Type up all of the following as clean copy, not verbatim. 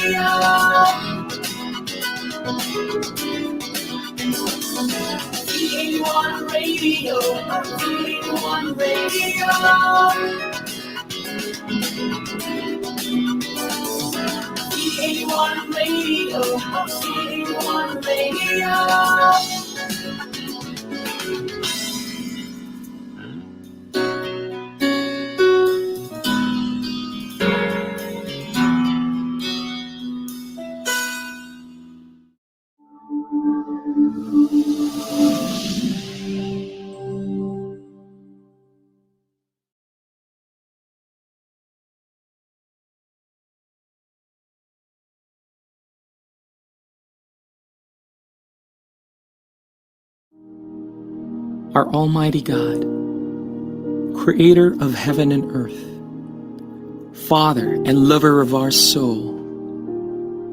Radio, V81 Radio. V81 Radio, V81 Radio. Our Almighty God, Creator of heaven and earth, Father and lover of our soul,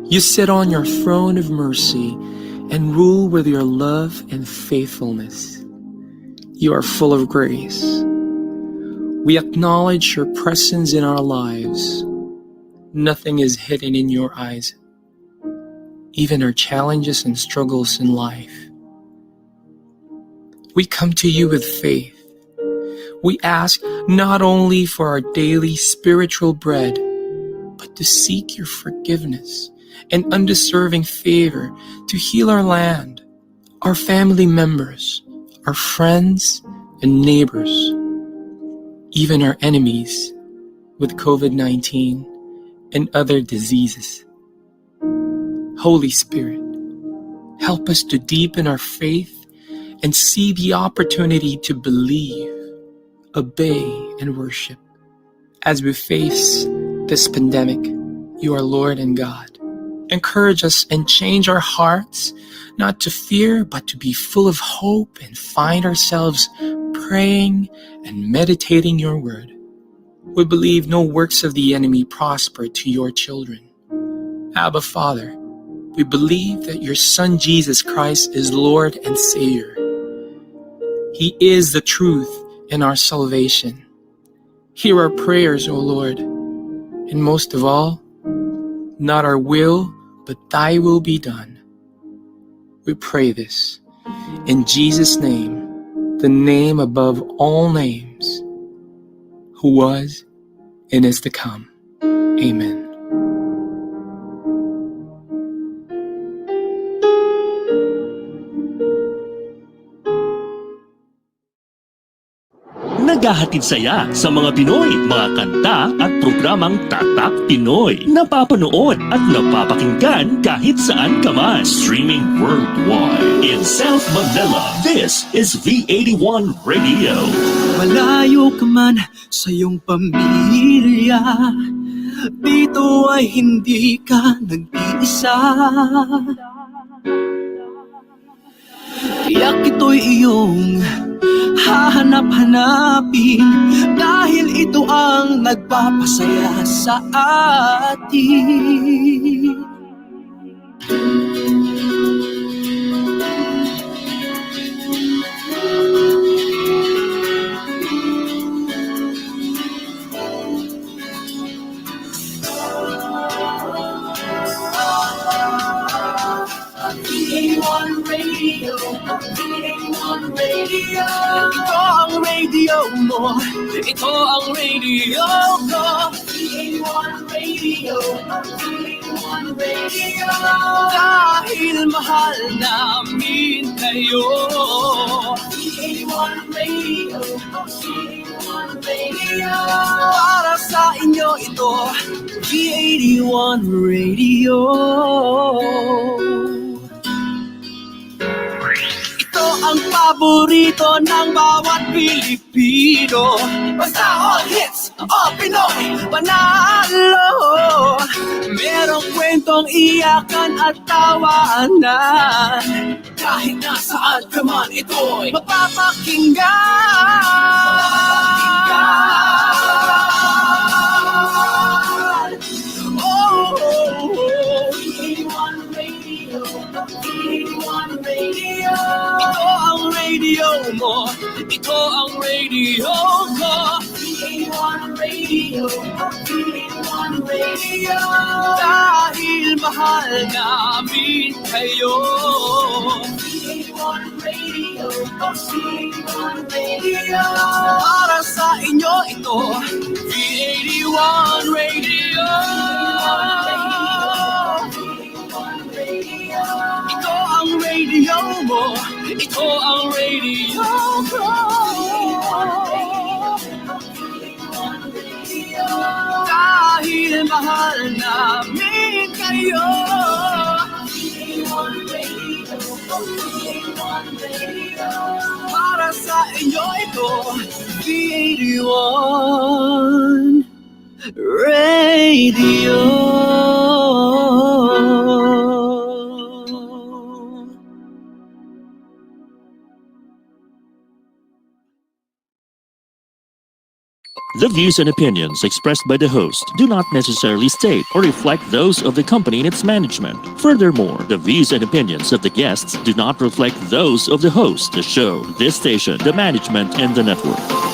you sit on your throne of mercy and rule with your love and faithfulness. You are full of grace. We acknowledge your presence in our lives. Nothing is hidden in your eyes, even our challenges and struggles in life. We come to you with faith. We ask not only for our daily spiritual bread, but to seek your forgiveness and undeserving favor to heal our land, our family members, our friends and neighbors, even our enemies with COVID-19 and other diseases. Holy Spirit, help us to deepen our faith and see the opportunity to believe, obey, and worship. As we face this pandemic, you are Lord and God. Encourage us and change our hearts, not to fear, but to be full of hope and find ourselves praying and meditating your word. We believe no works of the enemy prosper to your children. Abba, Father, we believe that your Son Jesus Christ is Lord and Savior. He is the truth and our salvation. Hear our prayers, O Lord, and most of all, not our will, but thy will be done. We pray this in Jesus' name, the name above all names, who was and is to come. Amen. Naghahatid saya sa mga Pinoy, mga kanta at programang Tatak Pinoy. Napapanood at napapakinggan kahit saan ka man. Streaming worldwide. In South Manila, this is V81 Radio. Malayo ka man sa iyong pamilya, dito ay hindi ka nag-iisa. Tiyak ito'y iyong hahanap-hanapin, dahil ito ang nagpapasaya sa atin. V81 Radio, V81 Radio. Ito ang radio mo, ito ang radio ko. V81 Radio, V81 Radio. Dahil mahal namin kayo. V81 Radio, V81 Radio. Para sa inyo ito, V81 Radio. Ito ang paborito ng bawat Pilipino. Basta all hits, all Pinoy, panalo. Merong kwentong iyakan at tawanan, kahit nasaan ka man ito'y mapapakinggan. V81 Radio, V81 Radio. Ito ang radio mo, ito ang radio ko. V81 Radio, V81 Radio. Dahil mahal namin kayo. C81 Radio, C81 Radio. Para sa inyo ito, V81 Radio. Ito ang radio mo, ito ang radio ko. Dahil mahal namin kayo. Para sa inyo ito, V81 Radio. The views and opinions expressed by the host do not necessarily state or reflect those of the company and its management. Furthermore, the views and opinions of the guests do not reflect those of the host, the show, this station, the management, and the network.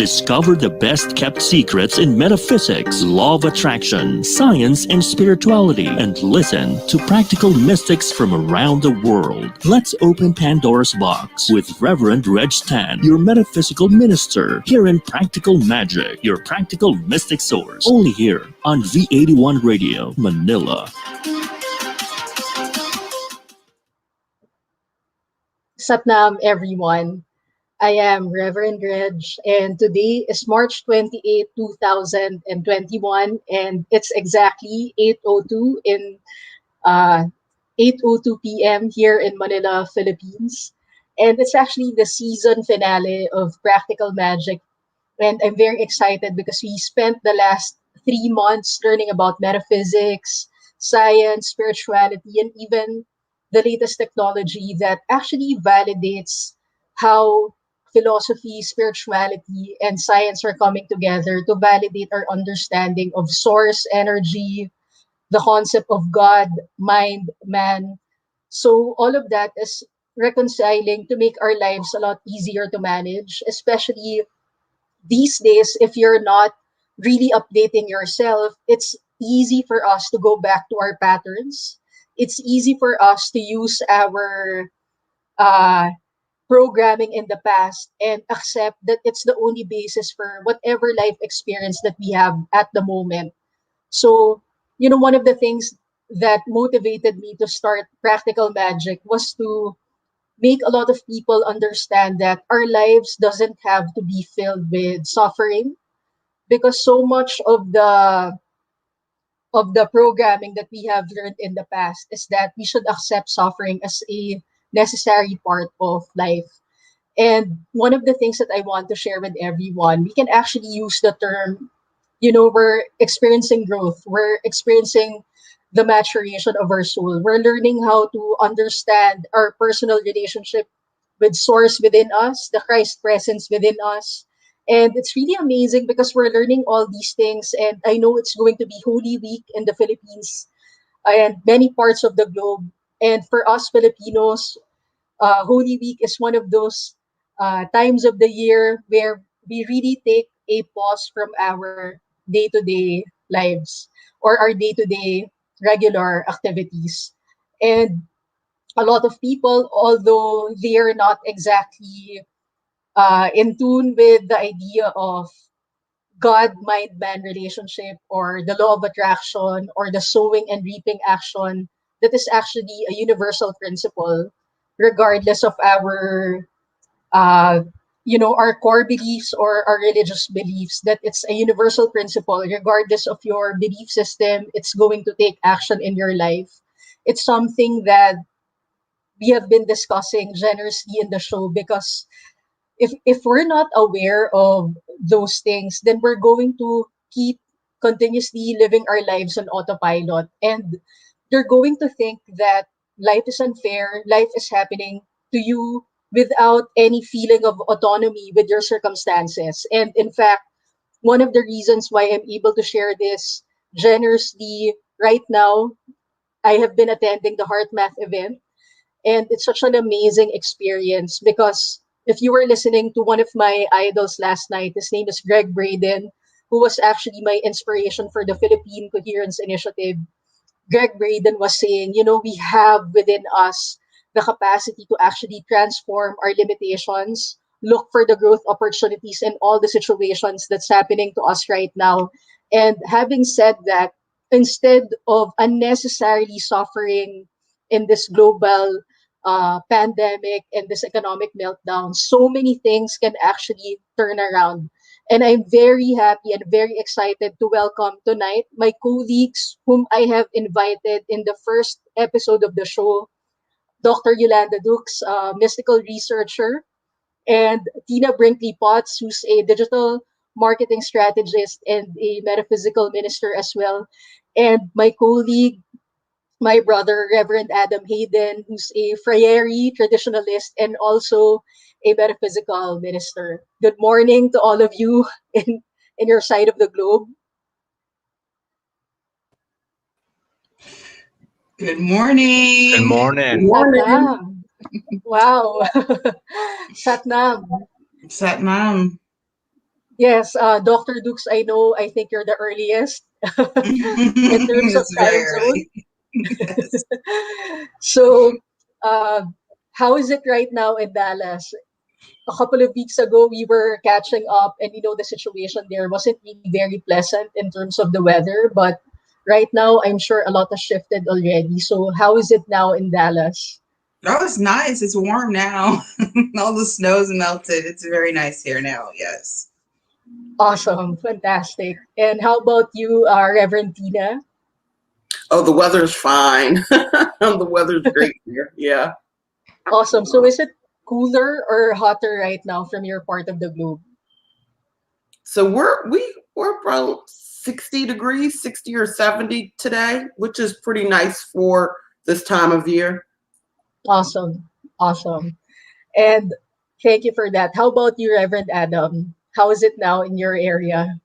Discover the best kept secrets in metaphysics, law of attraction, science, and spirituality, and listen to practical mystics from around the world. Let's open Pandora's box with Reverend Reg Stan, your metaphysical minister, here in Practical Magic, your practical mystic source, only here on V81 Radio, Manila. Satnam, everyone. I am Reverend Reg, and today is March 28, 2021, and it's exactly 8:02 in 8:02 p.m. here in Manila, Philippines. And it's actually the season finale of Practical Magic, and I'm very excited because we spent the last 3 months learning about metaphysics, science, spirituality, and even the latest technology that actually validates how philosophy, spirituality, and science are coming together to validate our understanding of source energy, the concept of God, mind, man. So all of that is reconciling to make our lives a lot easier to manage, especially these days. If you're not really updating yourself, it's easy for us to go back to our patterns. It's easy for us to use our uh, programming in the past and accept that it's the only basis for whatever life experience that we have at the moment. So, one of the things that motivated me to start Practical Magic was to make a lot of people understand that our lives doesn't have to be filled with suffering, because so much of the programming that we have learned in the past is that we should accept suffering as a necessary part of life. And one of the things that I want to share with everyone, we can actually use the term, we're experiencing growth, we're experiencing the maturation of our soul. We're learning how to understand our personal relationship with source within us, the Christ presence within us. And it's really amazing because we're learning all these things. And I know it's going to be Holy Week in the Philippines and many parts of the globe. And for us Filipinos, Holy Week is one of those times of the year where we really take a pause from our day to day lives or our day to day regular activities. And a lot of people, although they are not exactly in tune with the idea of God mind man relationship or the law of attraction or the sowing and reaping action, that is actually a universal principle, regardless of uh, our core beliefs or our religious beliefs, that it's a universal principle. Regardless of your belief system, it's going to take action in your life. It's something that we have been discussing generously in the show because if we're not aware of those things, then we're going to keep continuously living our lives on autopilot, and you're going to think that life is unfair, life is happening to you without any feeling of autonomy with your circumstances. And in fact, one of the reasons why I'm able to share this generously right now, I have been attending the Heart Math event, and it's such an amazing experience because If you were listening to one of my idols last night, his name is Greg Braden, who was actually my inspiration for the Philippine Coherence Initiative. Greg Braden was saying, we have within us the capacity to actually transform our limitations, look for the growth opportunities in all the situations that's happening to us right now. And having said that, instead of unnecessarily suffering in this global pandemic and this economic meltdown, so many things can actually turn around. And I'm very happy and very excited to welcome tonight my colleagues whom I have invited in the first episode of the show, Dr. Yolanda Dukes, mystical researcher, and Tina Brinkley Potts, who's a digital marketing strategist and a metaphysical minister as well, and my colleague, my brother, Reverend Adam Hayden, who's a friary traditionalist and also a metaphysical minister. Good morning to all of you in your side of the globe. Good morning. Good morning. Satnam. Wow. Satnam. Satnam. Yes, Dr. Dukes, I think you're the earliest in terms of It's time very zone. early. Yes. So, uh, how is it right now in Dallas? A couple of weeks ago, we were catching up, and the situation there wasn't really very pleasant in terms of the weather. But right now, I'm sure a lot has shifted already. So, how is it now in Dallas? Oh, it's nice. It's warm now. All the snow's melted. It's very nice here now. Yes. Awesome, fantastic. And how about you, Reverend Tina? Oh, the weather's fine. The weather's great here. Yeah. Awesome. So, is it cooler or hotter right now from your part of the globe? So we're about 60 degrees, 60 or 70 today, which is pretty nice for this time of year. Awesome, awesome. And thank you for that. How about you, Reverend Adam? How is it now in your area?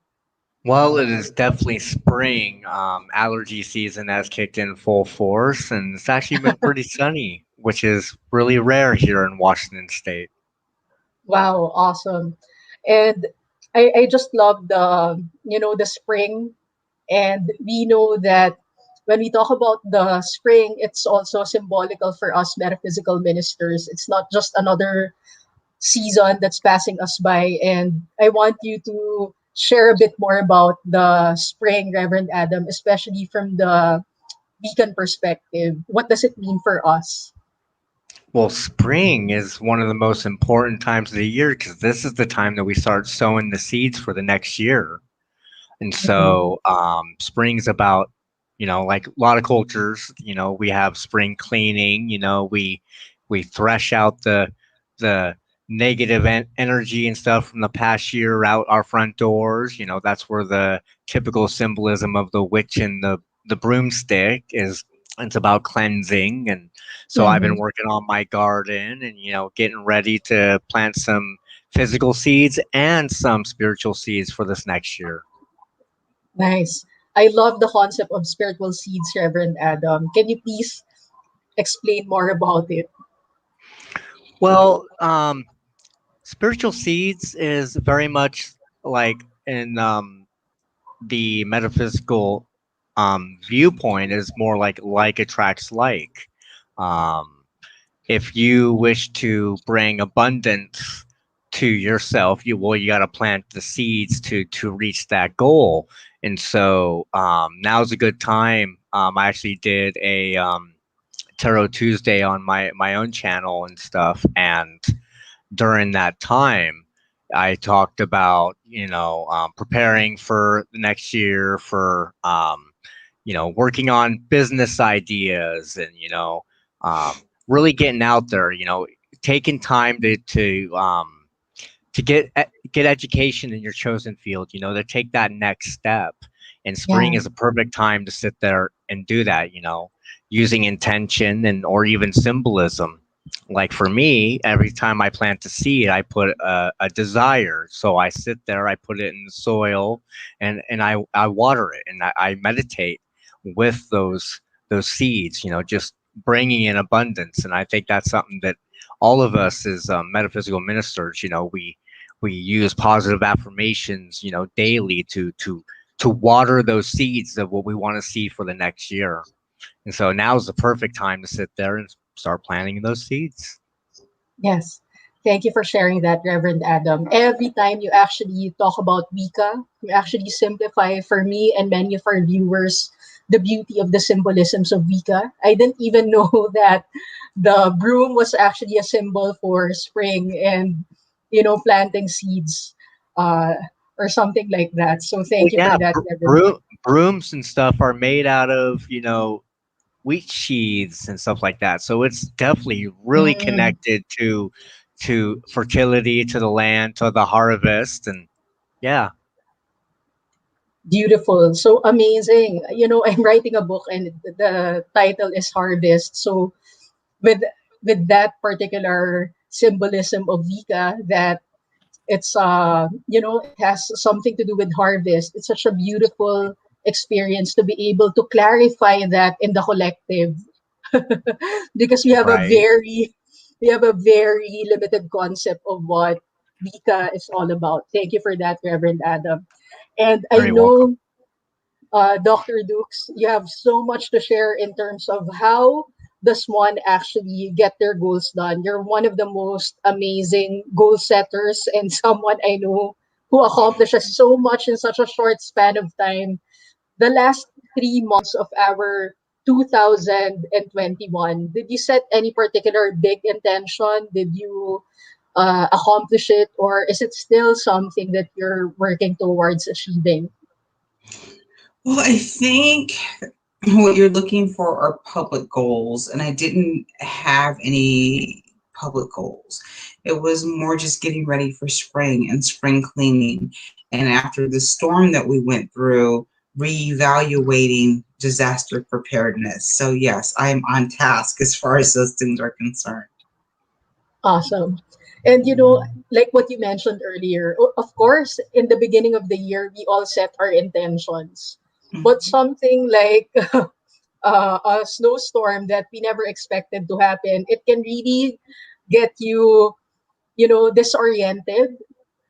Well, it is definitely spring. Allergy season has kicked in full force, and it's actually been pretty sunny, which is really rare here in Washington State. Wow, awesome. And I just love the spring. And we know that when we talk about the spring, it's also symbolical for us metaphysical ministers. It's not just another season that's passing us by. And I want you to share a bit more about the spring, Reverend Adam, especially from the beacon perspective. What does it mean for us? Well, spring is one of the most important times of the year because this is the time that we start sowing the seeds for the next year. And Mhm. so, spring's about, like a lot of cultures, we have spring cleaning, we thresh out the negative energy and stuff from the past year out our front doors. That's where the typical symbolism of the witch and the broomstick is. It's about cleansing. And so I've been Mhm. working on my garden and, getting ready to plant some physical seeds and some spiritual seeds for this next year. Nice. I love the concept of spiritual seeds, Reverend Adam. Can you please explain more about it? Well, spiritual seeds is very much like in the metaphysical viewpoint is more like attracts like. Um, if you wish to bring abundance to yourself, you got to plant the seeds to reach that goal. And so now's a good time. I actually did a Tarot Tuesday on my own channel and stuff, and during that time, I talked about preparing for the next year for working on business ideas and um, really getting out there. Taking time to get education in your chosen field. To take that next step. And spring Yeah. is a perfect time to sit there and do that. Using intention and or even symbolism. Like for me, every time I plant a seed, I put a desire. So I sit there, I put it in the soil, and I water it, and I meditate with those seeds. Just bringing in abundance. And I think that's something that all of us as metaphysical ministers, we use positive affirmations, daily to water those seeds of what we want to see for the next year. And so now is the perfect time to sit there and start planting those seeds. Yes. Thank you for sharing that, Reverend Adam. Every time you actually talk about Wicca, you actually simplify for me and many of our viewers the beauty of the symbolisms of Wicca. I didn't even know that the broom was actually a symbol for spring and, planting seeds or something like that. So Well, thank you for yeah, that, Reverend. brooms and stuff are made out of, wheat sheaths and stuff like that. So it's definitely really Mm. connected to fertility, to the land, to the harvest, and yeah. Beautiful. So amazing. I'm writing a book and the title is Harvest. So with with that particular symbolism of Vika, that it's it has something to do with harvest. It's such a beautiful experience to be able to clarify that in the collective because Right. we have a very limited concept of what Vika is all about. Thank you for that, Reverend Adam. And I Very welcome. know, Dr. Dukes, you have so much to share in terms of how does one actually get their goals done. You're one of the most amazing goal setters and someone I know who accomplishes so much in such a short span of time. The last 3 months of our 2021, did you set any particular big intention? Did you accomplish it, or is it still something that you're working towards achieving? Well, I think what you're looking for are public goals, and I didn't have any public goals. It was more just getting ready for spring and spring cleaning. And after the storm that we went through, reevaluating disaster preparedness. So, yes, I am on task as far as those things are concerned. Awesome. And like what you mentioned earlier, of course, in the beginning of the year, we all set our intentions. But Mhm. something like a snowstorm that we never expected to happen, it can really get you, disoriented.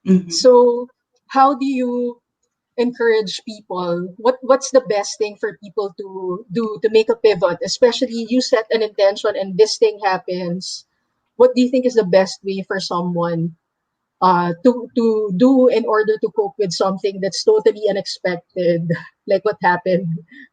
Mhm. So, how do you encourage people? What's the best thing for people to do to make a pivot? Especially you set an intention and this thing happens. What do you think is the best way for someone to do in order to cope with something that's totally unexpected, like what happened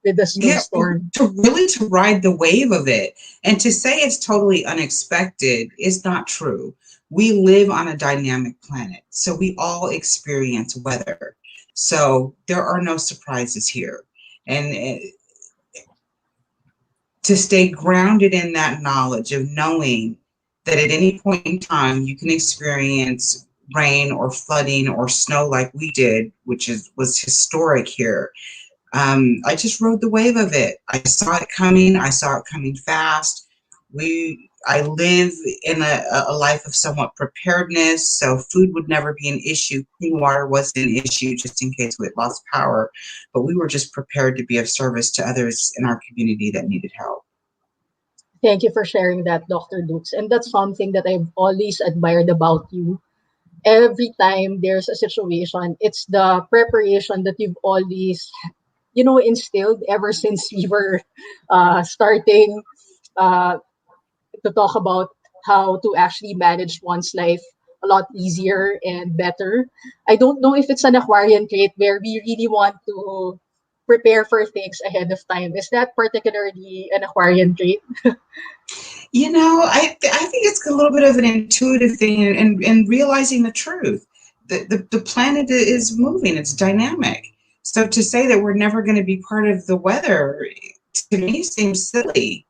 with the Yeah, snowstorm? to ride the wave of it. And to say it's totally unexpected is not true. We live on a dynamic planet, so we all experience weather. So there are no surprises here. And to stay grounded in that knowledge of knowing that at any point in time you can experience rain or flooding or snow like we did, which was historic here. I just rode the wave of it. I saw it coming. I saw it coming fast. I live in a life of somewhat preparedness, so food would never be an issue. Clean water wasn't an issue, just in case we had lost power. But we were just prepared to be of service to others in our community that needed help. Thank you for sharing that, Dr. Dukes. And that's something that I've always admired about you. Every time there's a situation, it's the preparation that you've always, instilled ever since we were starting uh, to talk about how to actually manage one's life a lot easier and better. I don't know if it's an Aquarian trait where we really want to prepare for things ahead of time. Is that particularly an Aquarian trait? I think it's a little bit of an intuitive thing and realizing the truth. The planet is moving, it's dynamic. So to say that we're never going to be part of the weather, to me, seems silly.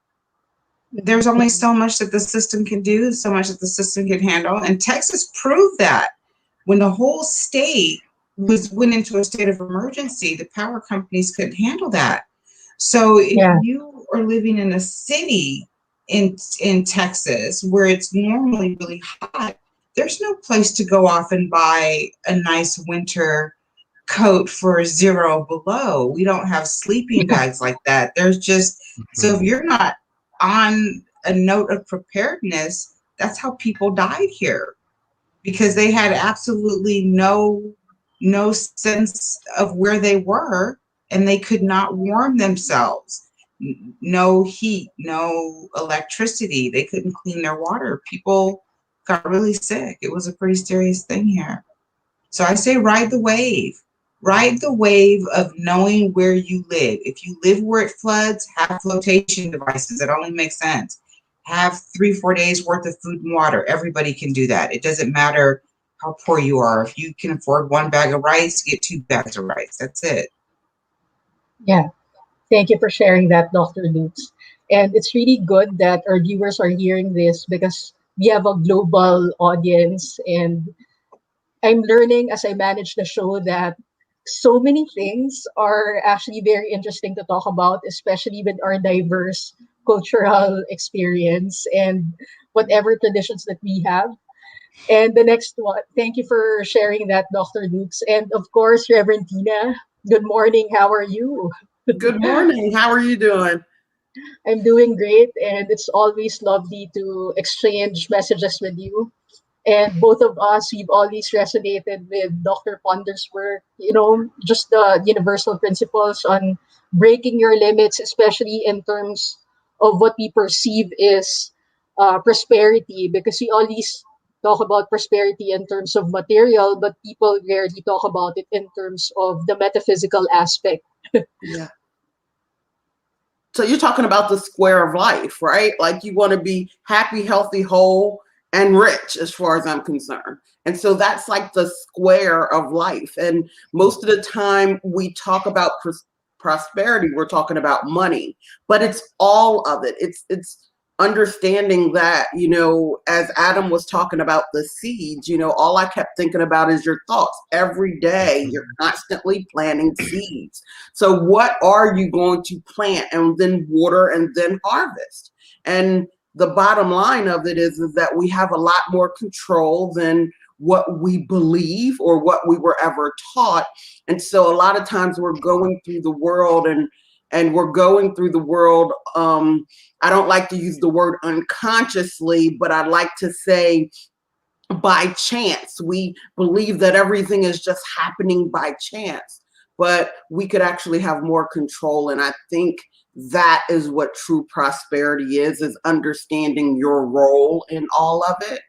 There's only so much that the system can do, so much that the system can handle. And Texas proved that when the whole state went into a state of emergency, the power companies couldn't handle that. So if Yeah. you are living in a city in Texas where it's normally really hot, there's no place to go off and buy a nice winter coat for 0 below. We don't have sleeping bags like that. There's just so if Mhm. you're not on a note of preparedness, that's how people died here, because they had absolutely no sense of where they were, and they could not warm themselves. No heat, no electricity. They couldn't clean their water. People got really sick. It was a pretty serious thing here. So I say ride the wave. Ride the wave of knowing where you live. If you live where it floods, have flotation devices. It only makes sense. Have 3-4 days worth of food and water. Everybody can do that. It doesn't matter how poor you are. If you can afford 1 bag of rice, get 2 bags of rice. That's it. Yeah. Thank you for sharing that, Dr. Lutz. And it's really good that our viewers are hearing this because we have a global audience. And I'm learning as I manage the show that so many things are actually very interesting to talk about, especially with our diverse cultural experience and whatever traditions that we have. And the next one, thank you for sharing that, Dr. Lutz. And of course, Reverend Tina, good morning. How are you? Good morning. How are you doing? I'm doing great, and it's always lovely to exchange messages with you. And both of us, we've always resonated with Dr. Ponder's work, just the universal principles on breaking your limits, especially in terms of what we perceive is prosperity, because we always talk about prosperity in terms of material, but people rarely talk about it in terms of the metaphysical aspect. Yeah. So you're talking about the square of life, right? Like you want to be happy, healthy, whole, and rich, as far as I'm concerned. And so that's like the square of life. And most of the time we talk about prosperity, we're talking about money, but it's all of it. It's understanding that, as Adam was talking about the seeds, all I kept thinking about is your thoughts. Every day you're constantly planting seeds. So what are you going to plant and then water and then harvest? And the bottom line of it is that we have a lot more control than what we believe or what we were ever taught. And so a lot of times we're going through the world and we're going through the world. I don't like to use the word unconsciously, but I like to say by chance. We believe that everything is just happening by chance, but we could actually have more control. And I think that is what true prosperity is understanding your role in all of it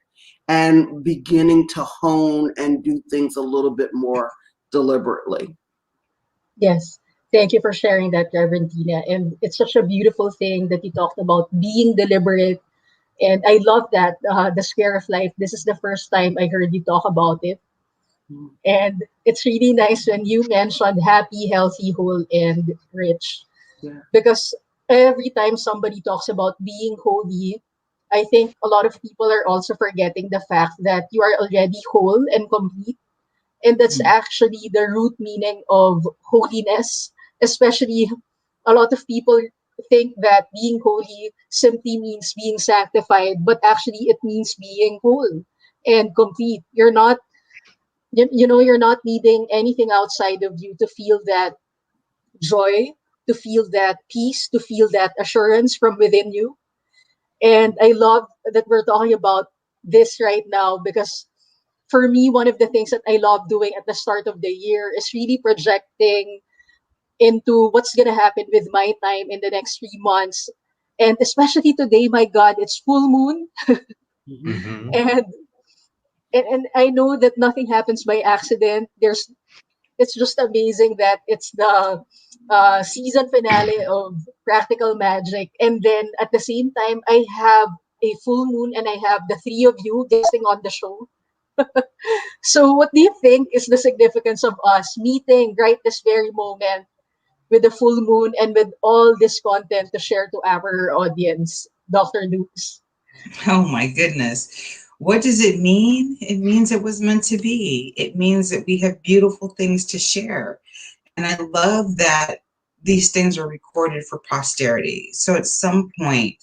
and beginning to hone and do things a little bit more deliberately. Yes. Thank you for sharing that, Reverend Tina. And it's such a beautiful thing that you talked about being deliberate. And I love that, the square of life. This is the first time I heard you talk about it. And it's really nice when you mentioned happy, healthy, whole, and rich. Yeah. Because every time somebody talks about being holy, I think a lot of people are also forgetting the fact that you are already whole and complete. And that's actually the root meaning of holiness. Especially, a lot of people think that being holy simply means being sanctified, but actually it means being whole and complete. You're not needing anything outside of you to feel that joy, to feel that peace, to feel that assurance from within you. And I love that we're talking about this right now because for me, one of the things that I love doing at the start of the year is really projecting into what's going to happen with my time in the next 3 months. And especially today, my God, it's full moon. Mm-hmm. And, and I know that nothing happens by accident. It's just amazing that it's the season finale of Practical Magic. And then at the same time, I have a full moon and I have the three of you guesting on the show. So what do you think is the significance of us meeting right this very moment with the full moon and with all this content to share to our audience, Dr. Lukes? Oh my goodness. What does it mean? It means it was meant to be. It means that we have beautiful things to share. And I love that these things are recorded for posterity. So at some point,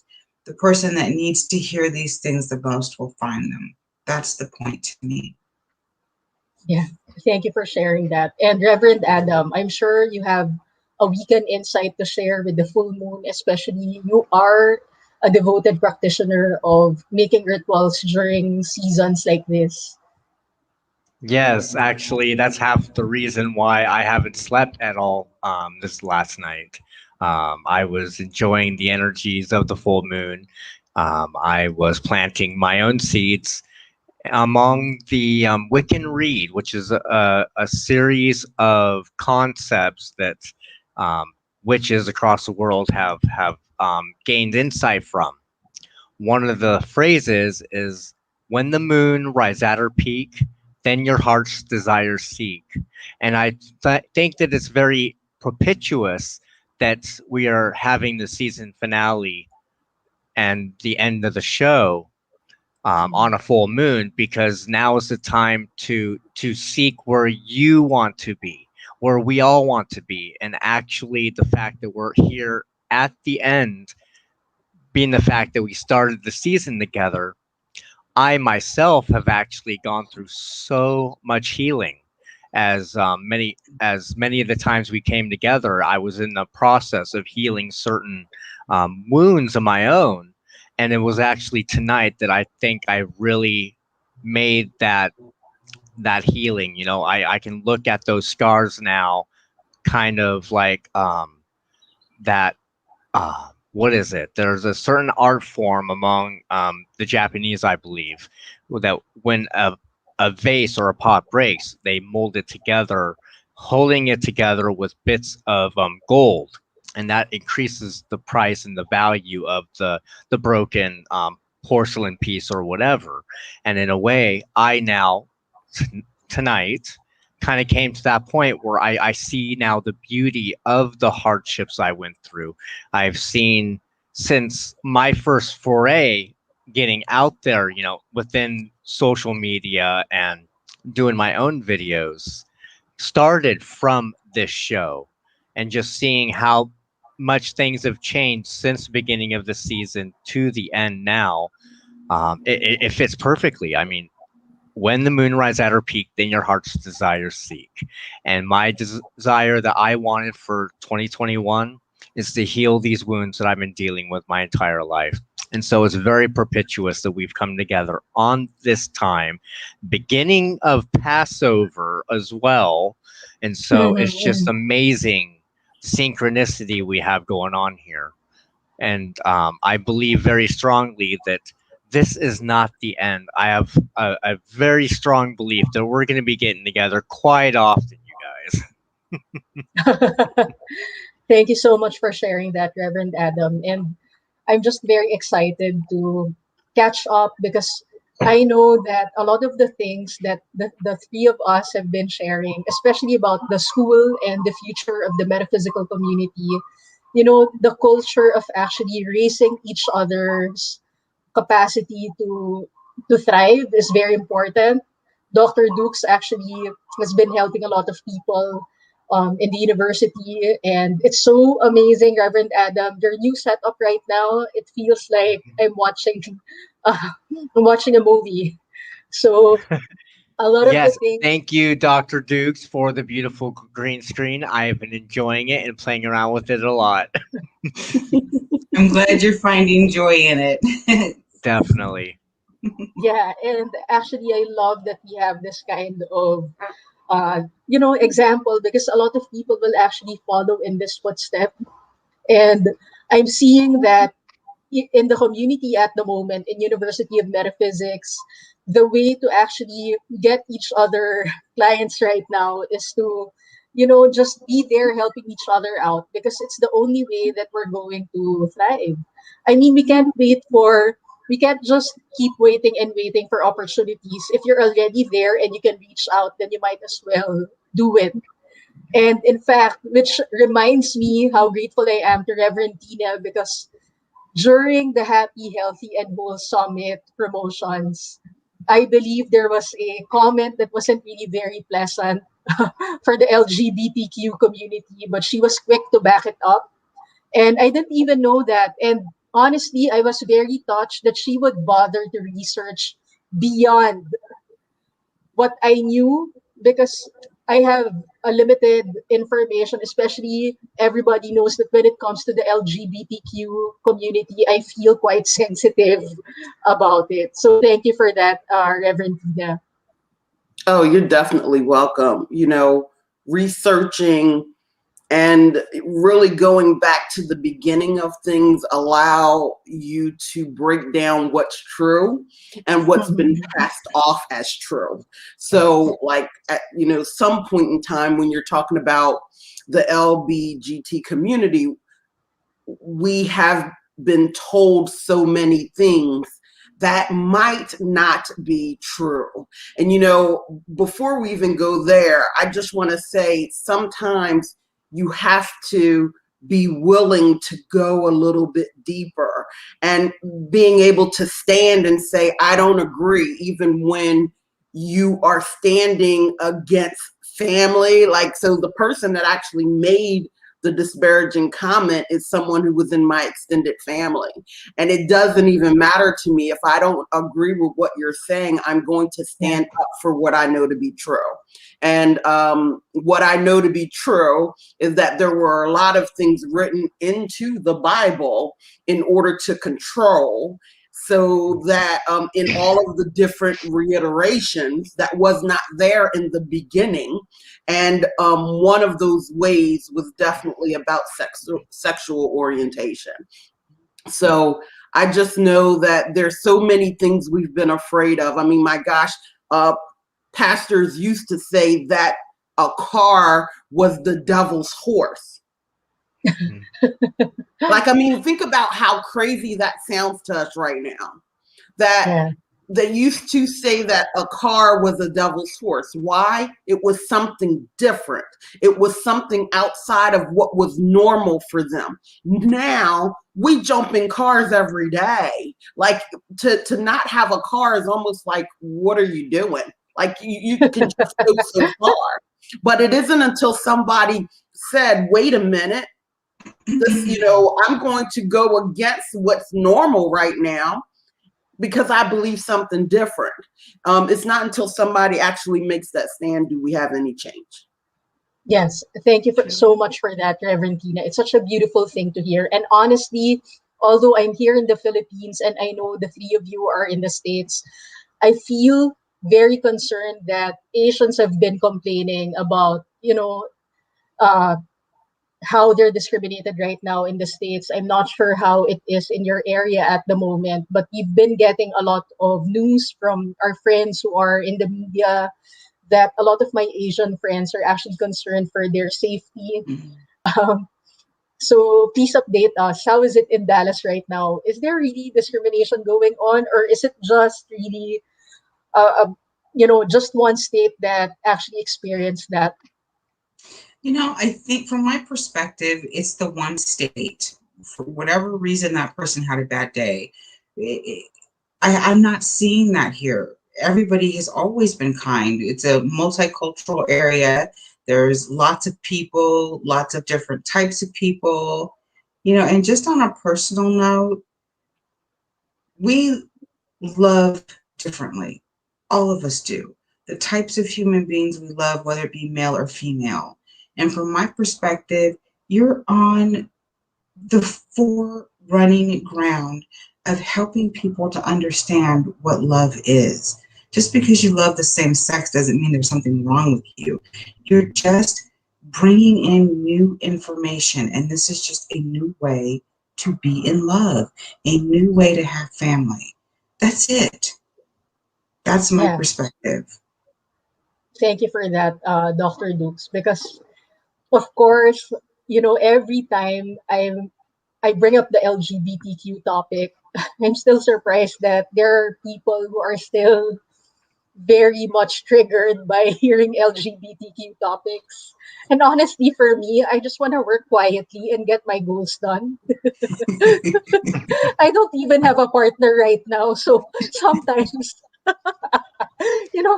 the person that needs to hear these things the most will find them. That's the point to me. Yeah, thank you for sharing that. And Reverend Adam, I'm sure you have a weekend insight to share with the full moon, especially you are a devoted practitioner of making rituals during seasons like this? Yes, actually, that's half the reason why I haven't slept at all this last night. I was enjoying the energies of the full moon. I was planting my own seeds among the Wiccan Read, which is a series of concepts that witches across the world have gained insight from. One of the phrases is, "When the moon rises at her peak, then your heart's desires seek." And I think that it's very propitious that we are having the season finale and the end of the show on a full moon, because now is the time to seek where you want to be, where we all want to be. And actually, the fact that we're here at the end, being the fact that we started the season together, I myself have actually gone through so much healing. As many of the times we came together, I was in the process of healing certain wounds of my own, and it was actually tonight that I think I really made that healing. I can look at those scars now, kind of like that what is it? There's a certain art form among the Japanese, I believe, that when a vase or a pot breaks, they mold it together, holding it together with bits of gold, and that increases the price and the value of the broken porcelain piece or whatever. And in a way, I now tonight kind of came to that point where I see now the beauty of the hardships I went through. I've seen, since my first foray getting out there, within social media and doing my own videos, started from this show, and just seeing how much things have changed since the beginning of the season to the end now. It fits perfectly. I mean, when the moon rises at her peak, then your heart's desires seek. And my desire that I wanted for 2021 is to heal these wounds that I've been dealing with my entire life. And so it's very propitious that we've come together on this time, beginning of Passover as well. And so it's just amazing synchronicity we have going on here. And I believe very strongly that this is not the end. I have a very strong belief that we're going to be getting together quite often, you guys. Thank you so much for sharing that, Reverend Adam. And I'm just very excited to catch up because I know that a lot of the things that the three of us have been sharing, especially about the school and the future of the metaphysical community, the culture of actually raising each other's capacity to thrive is very important. Dr. Dukes actually has been helping a lot of people in the university, and it's so amazing, Reverend Adam. Your new setup right now, it feels like uh, I'm watching a movie. So a lot of the Yes, things. thank you, Dr. Dukes, for the beautiful green screen. I've been enjoying it and playing around with it a lot. I'm glad you're finding joy in it. Definitely. Yeah, and actually, I love that we have this kind of example because a lot of people will actually follow in this footstep. And I'm seeing that in the community at the moment, in University of Metaphysics, the way to actually get each other clients right now is to, just be there helping each other out because it's the only way that we're going to thrive. I mean, we can't just keep waiting and waiting for opportunities. If you're already there and you can reach out, then you might as well do it. And in fact, which reminds me how grateful I am to Reverend Tina because during the Happy, Healthy, and Whole Summit promotions, I believe there was a comment that wasn't really very pleasant for the LGBTQ community, but she was quick to back it up. And I didn't even know that. And honestly, I was very touched that she would bother to research beyond what I knew because I have a limited information, especially everybody knows that when it comes to the LGBTQ community, I feel quite sensitive about it. So thank you for that, Reverend Tina. Oh, you're definitely welcome. Researching and really going back to the beginning of things allow you to break down what's true and what's been passed off as true. So like at some point in time when you're talking about the LBGT community, we have been told so many things that might not be true. And before we even go there, I just want to say sometimes you have to be willing to go a little bit deeper and being able to stand and say, I don't agree, even when you are standing against family. Like, so the person that actually made the disparaging comment is someone who was in my extended family. And it doesn't even matter to me if I don't agree with what you're saying. I'm going to stand up for what I know to be true. And what I know to be true is that there were a lot of things written into the Bible in order to control, so that in all of the different reiterations that was not there in the beginning. And one of those ways was definitely about sexual orientation. So I just know that there's so many things we've been afraid of. I mean, my gosh, pastors used to say that a car was the devil's horse. Like, I mean, think about how crazy that sounds to us right now. That they used to say that a car was a devil's horse. Why? It was something different. It was something outside of what was normal for them. Now we jump in cars every day. Like, to not have a car is almost like, what are you doing? Like, you can just go so far. But it isn't until somebody said, wait a minute, this, I'm going to go against what's normal right now because I believe something different. It's not until somebody actually makes that stand do we have any change. Yes, thank you so much for that, Reverend Tina. It's such a beautiful thing to hear. And honestly, although I'm here in the Philippines and I know the three of you are in the States, I feel very concerned that Asians have been complaining about, uh, how they're discriminated right now in the States. I'm not sure how it is in your area at the moment, but we've been getting a lot of news from our friends who are in the media that a lot of my Asian friends are actually concerned for their safety. Um, so please update us. How is it in Dallas right now? Is there really discrimination going on, or is it just really, just one state that actually experienced that? I think from my perspective, it's the one state. For whatever reason, that person had a bad day. I'm not seeing that here. Everybody has always been kind. It's a multicultural area. There's lots of people, lots of different types of people, and just on a personal note, we love differently. All of us do. The types of human beings we love, whether it be male or female. And from my perspective, you're on the forerunning ground of helping people to understand what love is. Just because you love the same sex doesn't mean there's something wrong with you. You're just bringing in new information, and this is just a new way to be in love, a new way to have family. That's it. That's my perspective. Thank you for that, Dr. Dukes, because of course, every time I bring up the LGBTQ topic, I'm still surprised that there are people who are still very much triggered by hearing LGBTQ topics. And honestly, for me, I just want to work quietly and get my goals done. I don't even have a partner right now, so sometimes,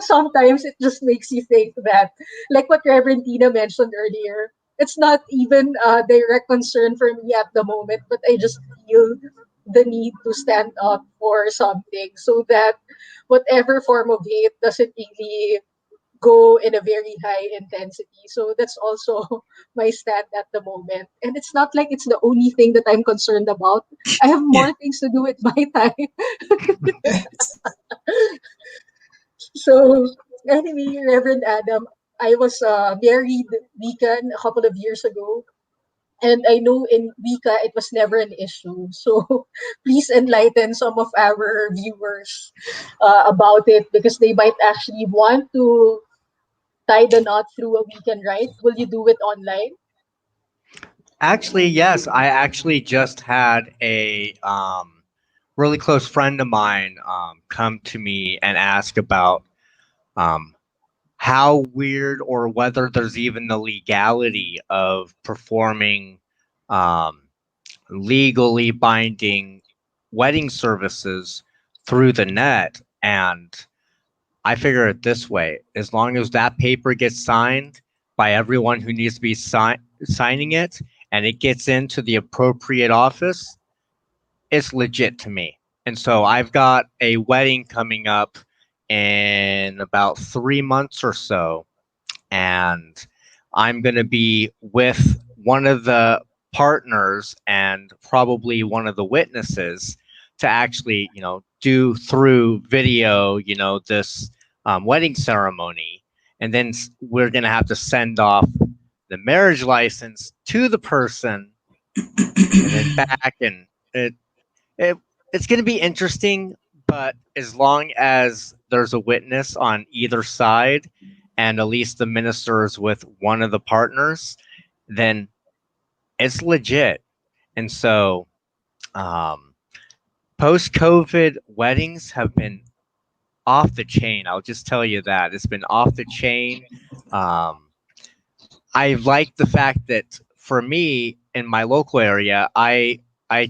sometimes it just makes you think that, like what Reverend Tina mentioned earlier, it's not even a direct concern for me at the moment, but I just feel the need to stand up for something so that whatever form of hate doesn't really go in a very high intensity. So that's also my stand at the moment. And it's not like it's the only thing that I'm concerned about. I have more things to do with my time. So anyway, Reverend Adam, I was married weekend a couple of years ago. And I know in Wicca it was never an issue. So please enlighten some of our viewers about it because they might actually want to tie the knot through a weekend, right? Will you do it online? Actually, yes. I actually just had a really close friend of mine come to me and ask about um, how weird or whether there's even the legality of performing um, legally binding wedding services through the net. And I figure it this way: as long as that paper gets signed by everyone who needs to be signing it and it gets into the appropriate office, it's legit to me. And so I've got a wedding coming up in about 3 months or so, and I'm going to be with one of the partners and probably one of the witnesses to actually, do through video, this wedding ceremony. And then we're going to have to send off the marriage license to the person and then back. And it it's going to be interesting, but as long as there's a witness on either side and at least the minister is with one of the partners, then it's legit. And so post-COVID weddings have been off the chain. I'll just tell you that. It's been off the chain. I like the fact that for me in my local area, I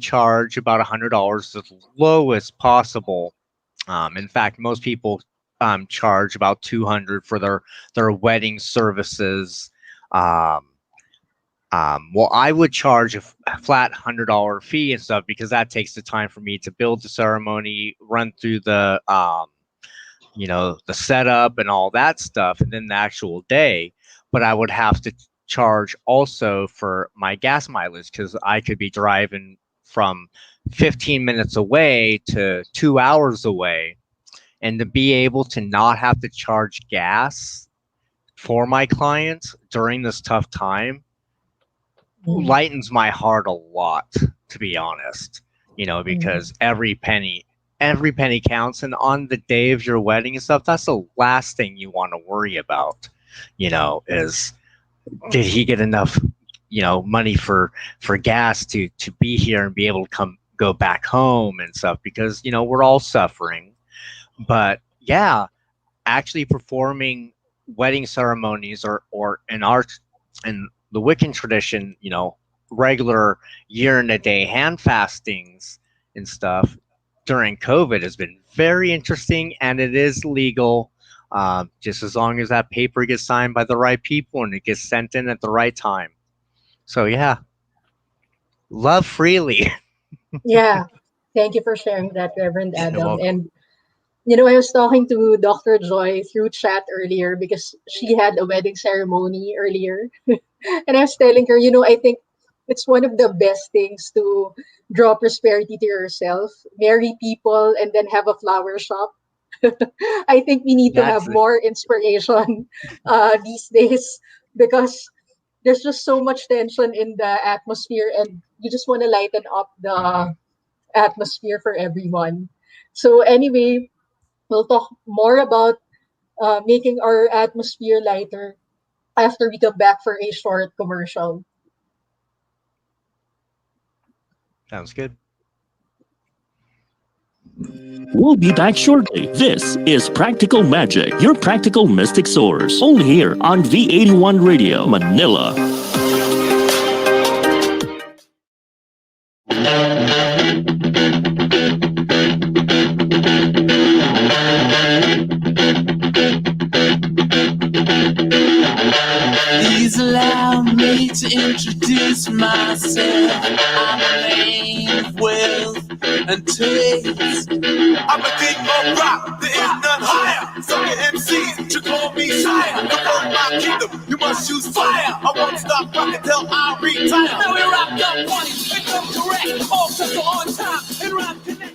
charge about $100 as low as possible. In fact, most people charge about $200 for their wedding services. Well, I would charge a flat $100 fee and stuff because that takes the time for me to build the ceremony, run through the the setup and all that stuff, and then the actual day. But I would have to charge also for my gas mileage because I could be driving from 15 minutes away to 2 hours away, and to be able to not have to charge gas for my clients during this tough time lightens my heart a lot, to be honest, because every penny counts. And on the day of your wedding and stuff, that's the last thing you want to worry about, is did he get enough, money for gas to be here and be able to go back home and stuff, because, we're all suffering. But yeah, actually performing wedding ceremonies or in the Wiccan tradition, regular year and a day hand fastings and stuff during COVID has been very interesting, and it is legal, just as long as that paper gets signed by the right people and it gets sent in at the right time. So yeah, love freely. Yeah. Thank you for sharing that, Reverend You're Adam. welcome. And I was talking to Dr. Joy through chat earlier because she had a wedding ceremony earlier. And I was telling her, I think it's one of the best things to draw prosperity to yourself, marry people, and then have a flower shop. I think we need to have That's more inspiration these days because there's just so much tension in the atmosphere, and you just want to lighten up the atmosphere for everyone. So anyway, we'll talk more about making our atmosphere lighter after we come back for a short commercial. Sounds good. We'll be back shortly. This is Practical Magic, your practical mystic source. Only here on V81 Radio, Manila. Please allow me to introduce myself. I'm a man of wealth and taste. I'm a king of rock, there is none higher. Some MCs should call me retire. Before my kingdom, you must choose fire. I won't stop rocking till I retire. Now we rocked up 20, rhythm correct, all crystal on time, and rock connect.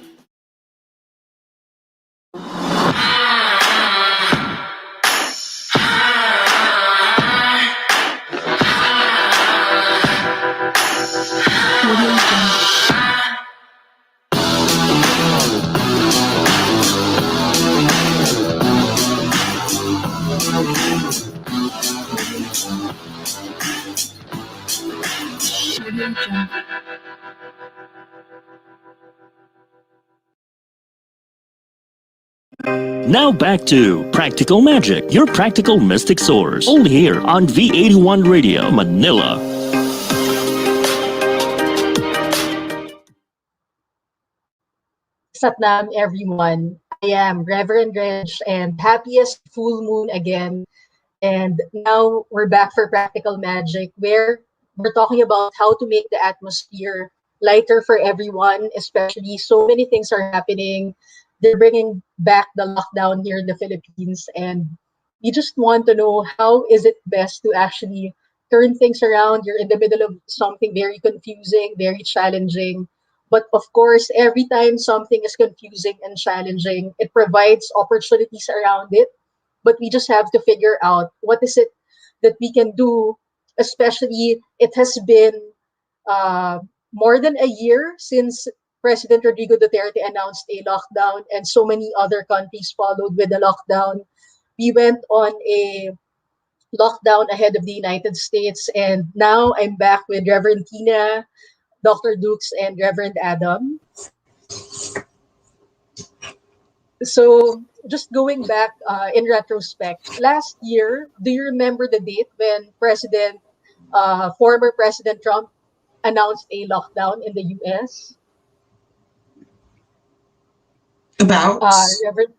Now back to Practical Magic, your practical mystic source. Only here on V81 Radio, Manila. Satnam, everyone. I am Reverend and happiest full moon again. And now we're back for Practical Magic, where we're talking about how to make the atmosphere lighter for everyone, especially so many things are happening. They're bringing back the lockdown here in the Philippines, and we just want to know how is it best to actually turn things around. You're in the middle of something very confusing, very challenging. But of course, every time something is confusing and challenging, it provides opportunities around it, but we just have to figure out what is it that we can do. Especially, it has been uh, more than a year since President Rodrigo Duterte announced a lockdown, and so many other countries followed with the lockdown. We went on a lockdown ahead of the United States, and now I'm back with Reverend Tina, Dr. Dukes, and Reverend Adam. So, just going back in retrospect, last year, do you remember the date when former President Trump announced a lockdown in the U.S.? About Reverend,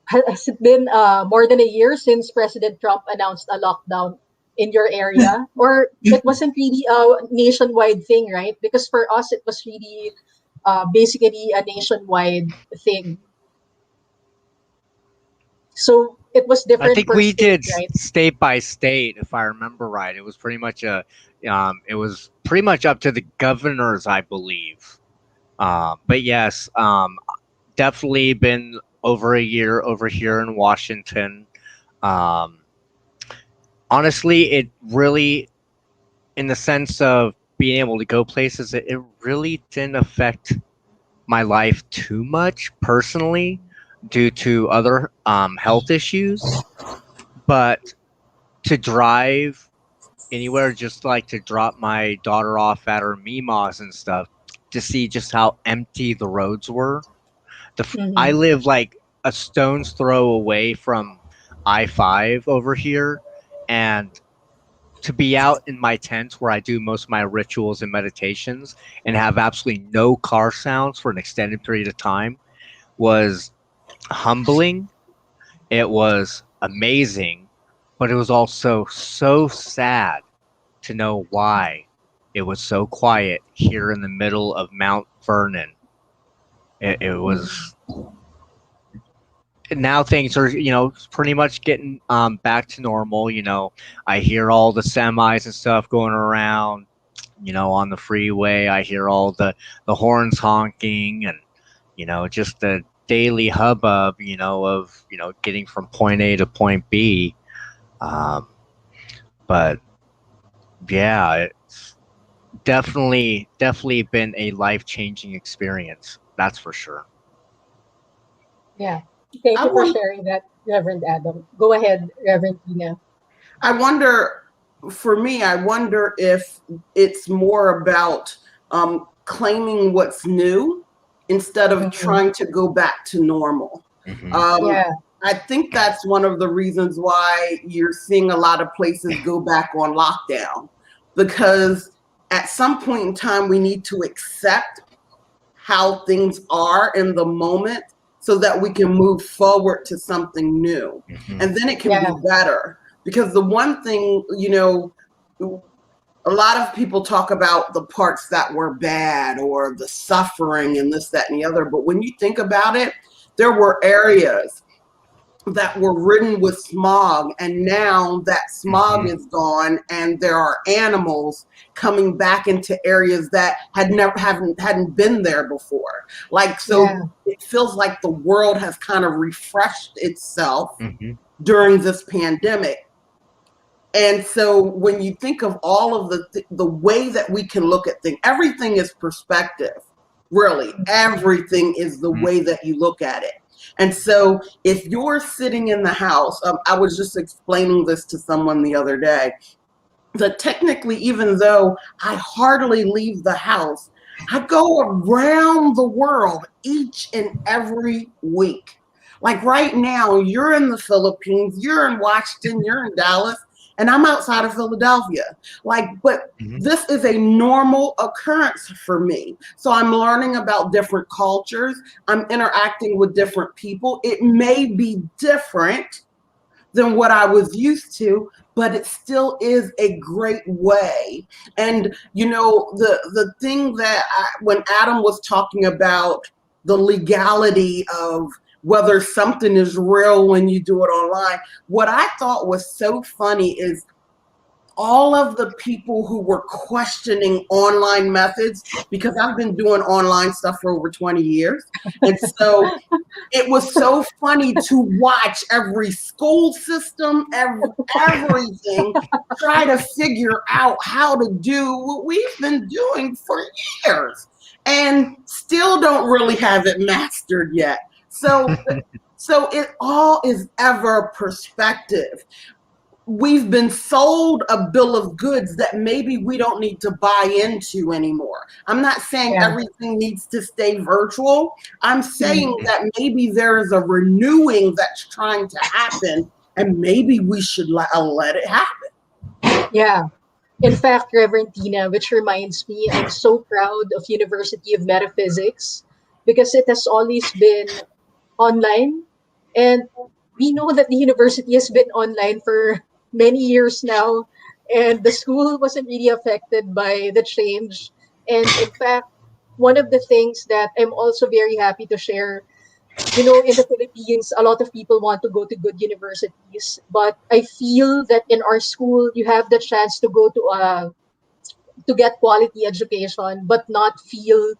has it been more than a year since President Trump announced a lockdown in your area? Or it wasn't really a nationwide thing, right? Because for us, it was really basically a nationwide thing. So it was I different think per we state, did right? state by state, if I remember right. It was pretty much it was pretty much up to the governors, I believe. But yes, definitely been over a year over here in Washington. Um, Honestly, it really, in the sense of being able to go places, it really didn't affect my life too much personally due to other health issues. But to drive anywhere, just like to drop my daughter off at her Mimas and stuff, to see just how empty the roads were. I Mm-hmm. live like a stone's throw away from I-5 over here, and to be out in my tent where I do most of my rituals and meditations and have absolutely no car sounds for an extended period of time was humbling. It was amazing, but it was also so sad to know why it was so quiet here in the middle of Mount Vernon. It was. Now things are, pretty much getting back to normal. I hear all the semis and stuff going around, on the freeway. I hear all the horns honking, and just the daily hubbub, of getting from point A to point B. But yeah, it's definitely been a life-changing experience, that's for sure. Yeah. Thank I you for want sharing that, Reverend Adam. Go ahead, Reverend Tina. I wonder, for me, I wonder if it's more about claiming what's new instead of Mhm. trying to go back to normal. Yeah. I think that's one of the reasons why you're seeing a lot of places go back on lockdown, because at some point in time, we need to accept how things are in the moment so that we can move forward to something new. And then it can Yeah. be better. Because the one thing, a lot of people talk about the parts that were bad or the suffering and this, that, and the other. But when you think about it, there were areas that were ridden with smog, and now that smog is gone and there are animals coming back into areas that hadn't been there before. Like, so Yeah. it feels like the world has kind of refreshed itself Mm-hmm. during this pandemic. And so when you think of all of the way that we can look at things, everything is perspective. Really, everything is the way that you look at it. And so if you're sitting in the house, I was just explaining this to someone the other day, that technically, even though I hardly leave the house, I go around the world each and every week. Like right now, you're in the Philippines, you're in Washington, you're in Dallas, and I'm outside of Philadelphia. Like, but this is a normal occurrence for me. So I'm learning about different cultures. I'm interacting with different people. It may be different than what I was used to, but it still is a great way. And, you know, the thing that when Adam was talking about the legality of whether something is real when you do it online, what I thought was so funny is all of the people who were questioning online methods, because I've been doing online stuff for over 20 years. And so it was so funny to watch every school system, everything try to figure out how to do what we've been doing for years and still don't really have it mastered yet. So it all is ever perspective. We've been sold a bill of goods that maybe we don't need to buy into anymore. I'm not saying everything needs to stay virtual. I'm saying that maybe there is a renewing that's trying to happen, and maybe we should let it happen. Yeah. In fact, Reverend Tina, which reminds me, I'm so proud of University of Metaphysics because it has always been online. And we know that the university has been online for many years now, and the school wasn't really affected by the change. And in fact, one of the things that I'm also very happy to share, you know, in the Philippines, a lot of people want to go to good universities, but I feel that in our school, you have the chance to go to get quality education, but not feel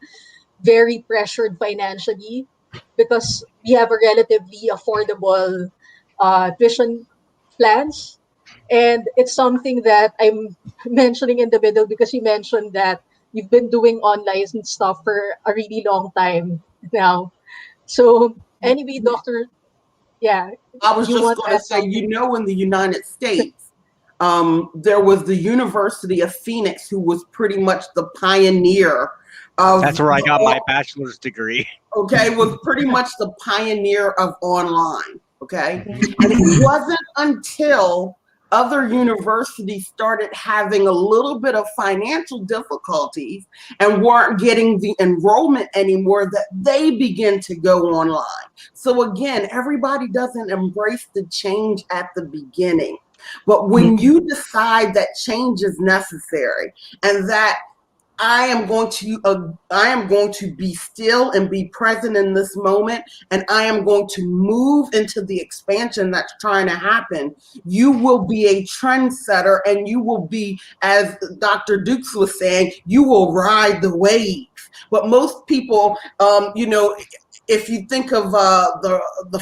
very pressured financially because we have a relatively affordable tuition plans. And it's something that I'm mentioning in the middle because you mentioned that you've been doing online and stuff for a really long time now. So anyway, Doctor, yeah, I was you just want going to to add say, something? you know, in the United States, there was the University of Phoenix, who was pretty much the pioneer That's of where I got my bachelor's degree. okay, was pretty much the pioneer of online. Okay. Mhm. And it wasn't until other universities started having a little bit of financial difficulties and weren't getting the enrollment anymore that they began to go online. So again, everybody doesn't embrace the change at the beginning. But when you decide that change is necessary and that I am going to be still and be present in this moment, and I am going to move into the expansion that's trying to happen. You will be a trendsetter, and you will be, as Dr. Dukes was saying, you will ride the wave. But most people, you know, if you think of the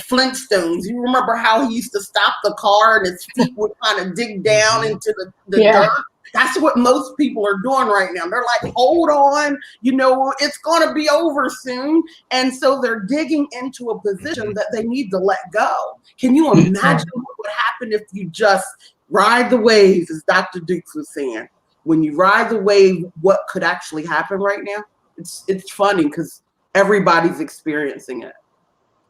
Flintstones, you remember how he used to stop the car and his feet would kind of dig down into the Yeah. dirt. That's what most people are doing right now. They're like, hold on, you know, it's going to be over soon. And so they're digging into a position that they need to let go. Can you imagine what would happen if you just ride the wave, as Dr. Dukes was saying? When you ride the wave, what could actually happen right now? It's funny because everybody's experiencing it.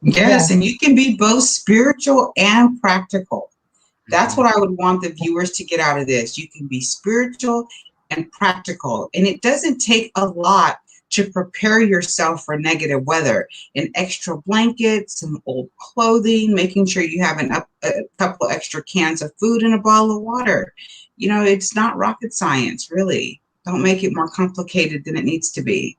Yes, and you can be both spiritual and practical. That's what I would want the viewers to get out of this. You can be spiritual and practical. And it doesn't take a lot to prepare yourself for negative weather. An extra blanket, some old clothing, making sure you have a couple extra cans of food and a bottle of water. You know, it's not rocket science, really. Don't make it more complicated than it needs to be.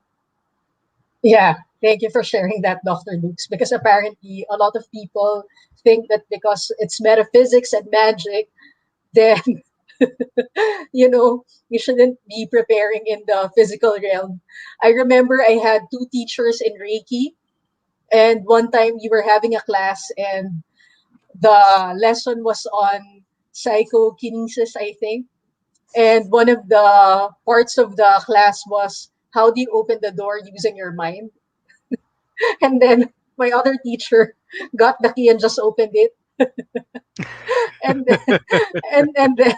Yeah. Thank you for sharing that, Dr. Dukes, because apparently a lot of people think that because it's metaphysics and magic, then you shouldn't be preparing in the physical realm. I remember I had two teachers in Reiki, and one time we were having a class, and the lesson was on psychokinesis, I think. And one of the parts of the class was how do you open the door using your mind? And then my other teacher got the key and just opened it. And then, and then The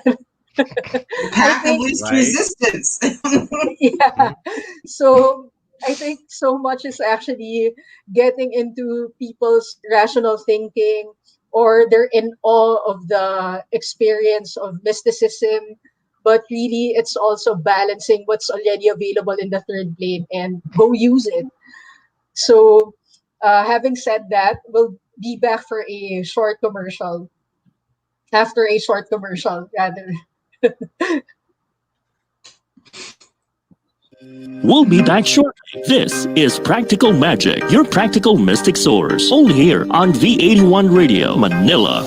I path of think, least Right. resistance. yeah. So I think so much is actually getting into people's rational thinking, or they're in awe of the experience of mysticism. But really, it's also balancing what's already available in the third plane and go use it. So, having said that, we'll be back for a short commercial. After a short commercial, rather. We'll be back shortly. This is Practical Magic, your practical mystic source. Only here on V81 Radio, Manila.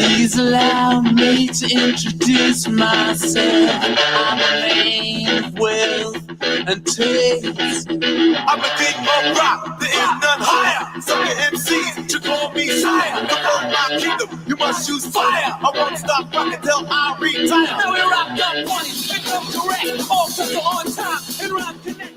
Please allow me to introduce myself. I'm a man of wealth and taste. I'm a king of rock, there is none higher. Some your MCs should call me sire. To run my kingdom, you must choose fire. I won't stop rocking till I retire. Now we rock up 20, and come correct. All crystal on time, and rock connect.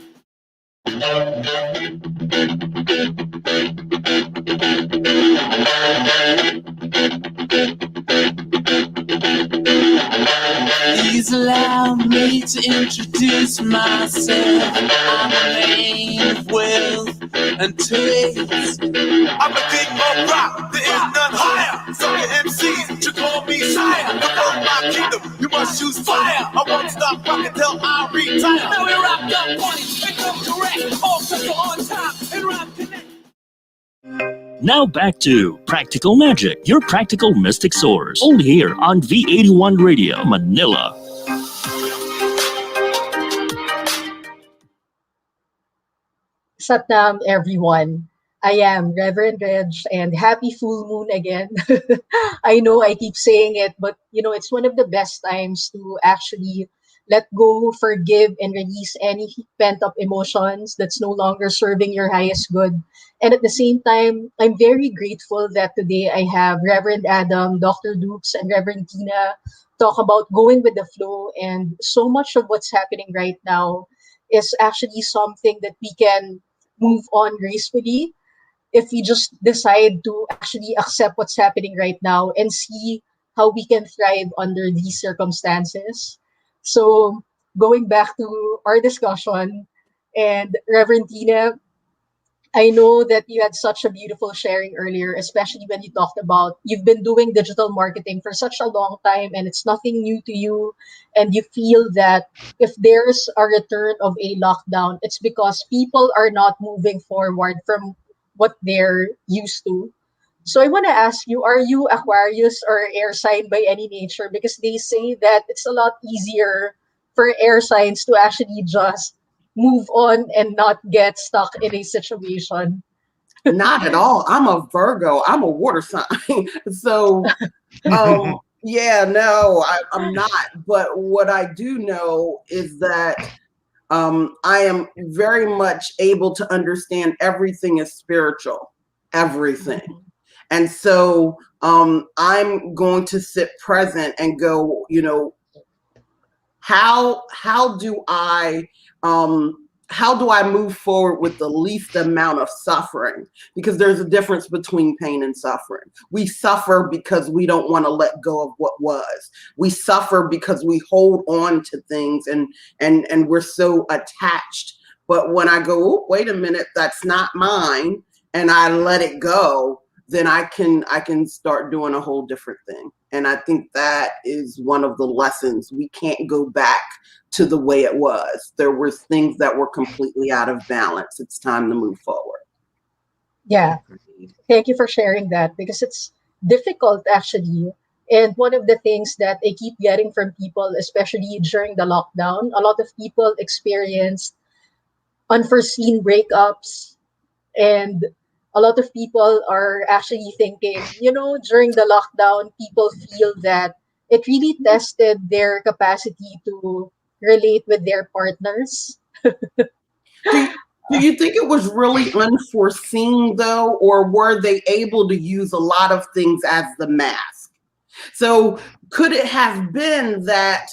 Please allow me to introduce myself. I'm a man of wealth and taste. I'm a king of rock, there is none higher. Some your MCs should call me sire. To run my kingdom, you must choose fire. I won't stop rocking till I retire. Now we rock up 20, and come correct. All crystal on time, and rock connect. Now back to Practical Magic, your practical mystic source. Only here on V81 Radio, Manila. Satnam, everyone. I am Reverend Reg, and happy full moon again. I know I keep saying it, but it's one of the best times to actually let go, forgive, and release any pent up emotions that's no longer serving your highest good. And at the same time, I'm very grateful that today I have Reverend Adam, Dr. Dukes, and Reverend Tina talk about going with the flow. And so much of what's happening right now is actually something that we can move on gracefully if we just decide to actually accept what's happening right now and see how we can thrive under these circumstances. So, going back to our discussion, and Reverend Tina, I know that you had such a beautiful sharing earlier, especially when you talked about you've been doing digital marketing for such a long time and it's nothing new to you. And you feel that if there's a return of a lockdown, it's because people are not moving forward from what they're used to. So I want to ask you, are you Aquarius or air sign by any nature? Because they say that it's a lot easier for air signs to actually just move on and not get stuck in a situation. Not at all. I'm a Virgo. I'm a water sign. So, yeah, no, I'm not. But what I do know is that I am very much able to understand everything is spiritual, everything. And so I'm going to sit present and go, how do I move forward with the least amount of suffering? Because there's a difference between pain and suffering. We suffer because we don't want to let go of what was. We suffer because we hold on to things and we're so attached. But when I go, oh, wait a minute, that's not mine, and I let it go, then I can start doing a whole different thing. And I think that is one of the lessons. We can't go back to the way it was. There were things that were completely out of balance. It's time to move forward. Yeah. Thank you for sharing that because it's difficult actually. And one of the things that I keep getting from people, especially during the lockdown, a lot of people experienced unforeseen breakups, and a lot of people are actually thinking, during the lockdown, people feel that it really tested their capacity to relate with their partners. Do, do you think it was really unforeseen though, or were they able to use a lot of things as the mask? So could it have been that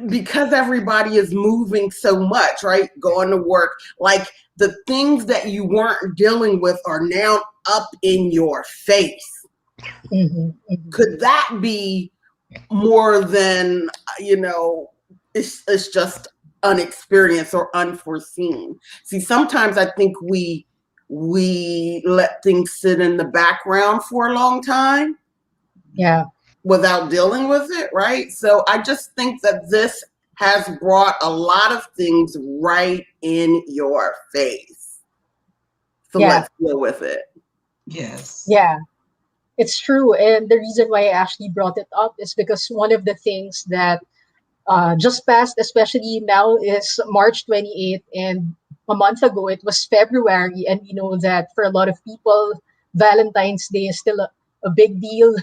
because everybody is moving so much, right? Going to work, like the things that you weren't dealing with are now up in your face. Could that be more than, it's just unexperienced or unforeseen? See, sometimes I think we let things sit in the background for a long time. Yeah. Without dealing with it, right? So I just think that this has brought a lot of things right in your face. So Yeah. let's deal with it. Yes. Yeah. It's true. And the reason why I actually brought it up is because one of the things that just passed, especially now, is March 28th. And a month ago, it was February. And we know that for a lot of people, Valentine's Day is still a big deal.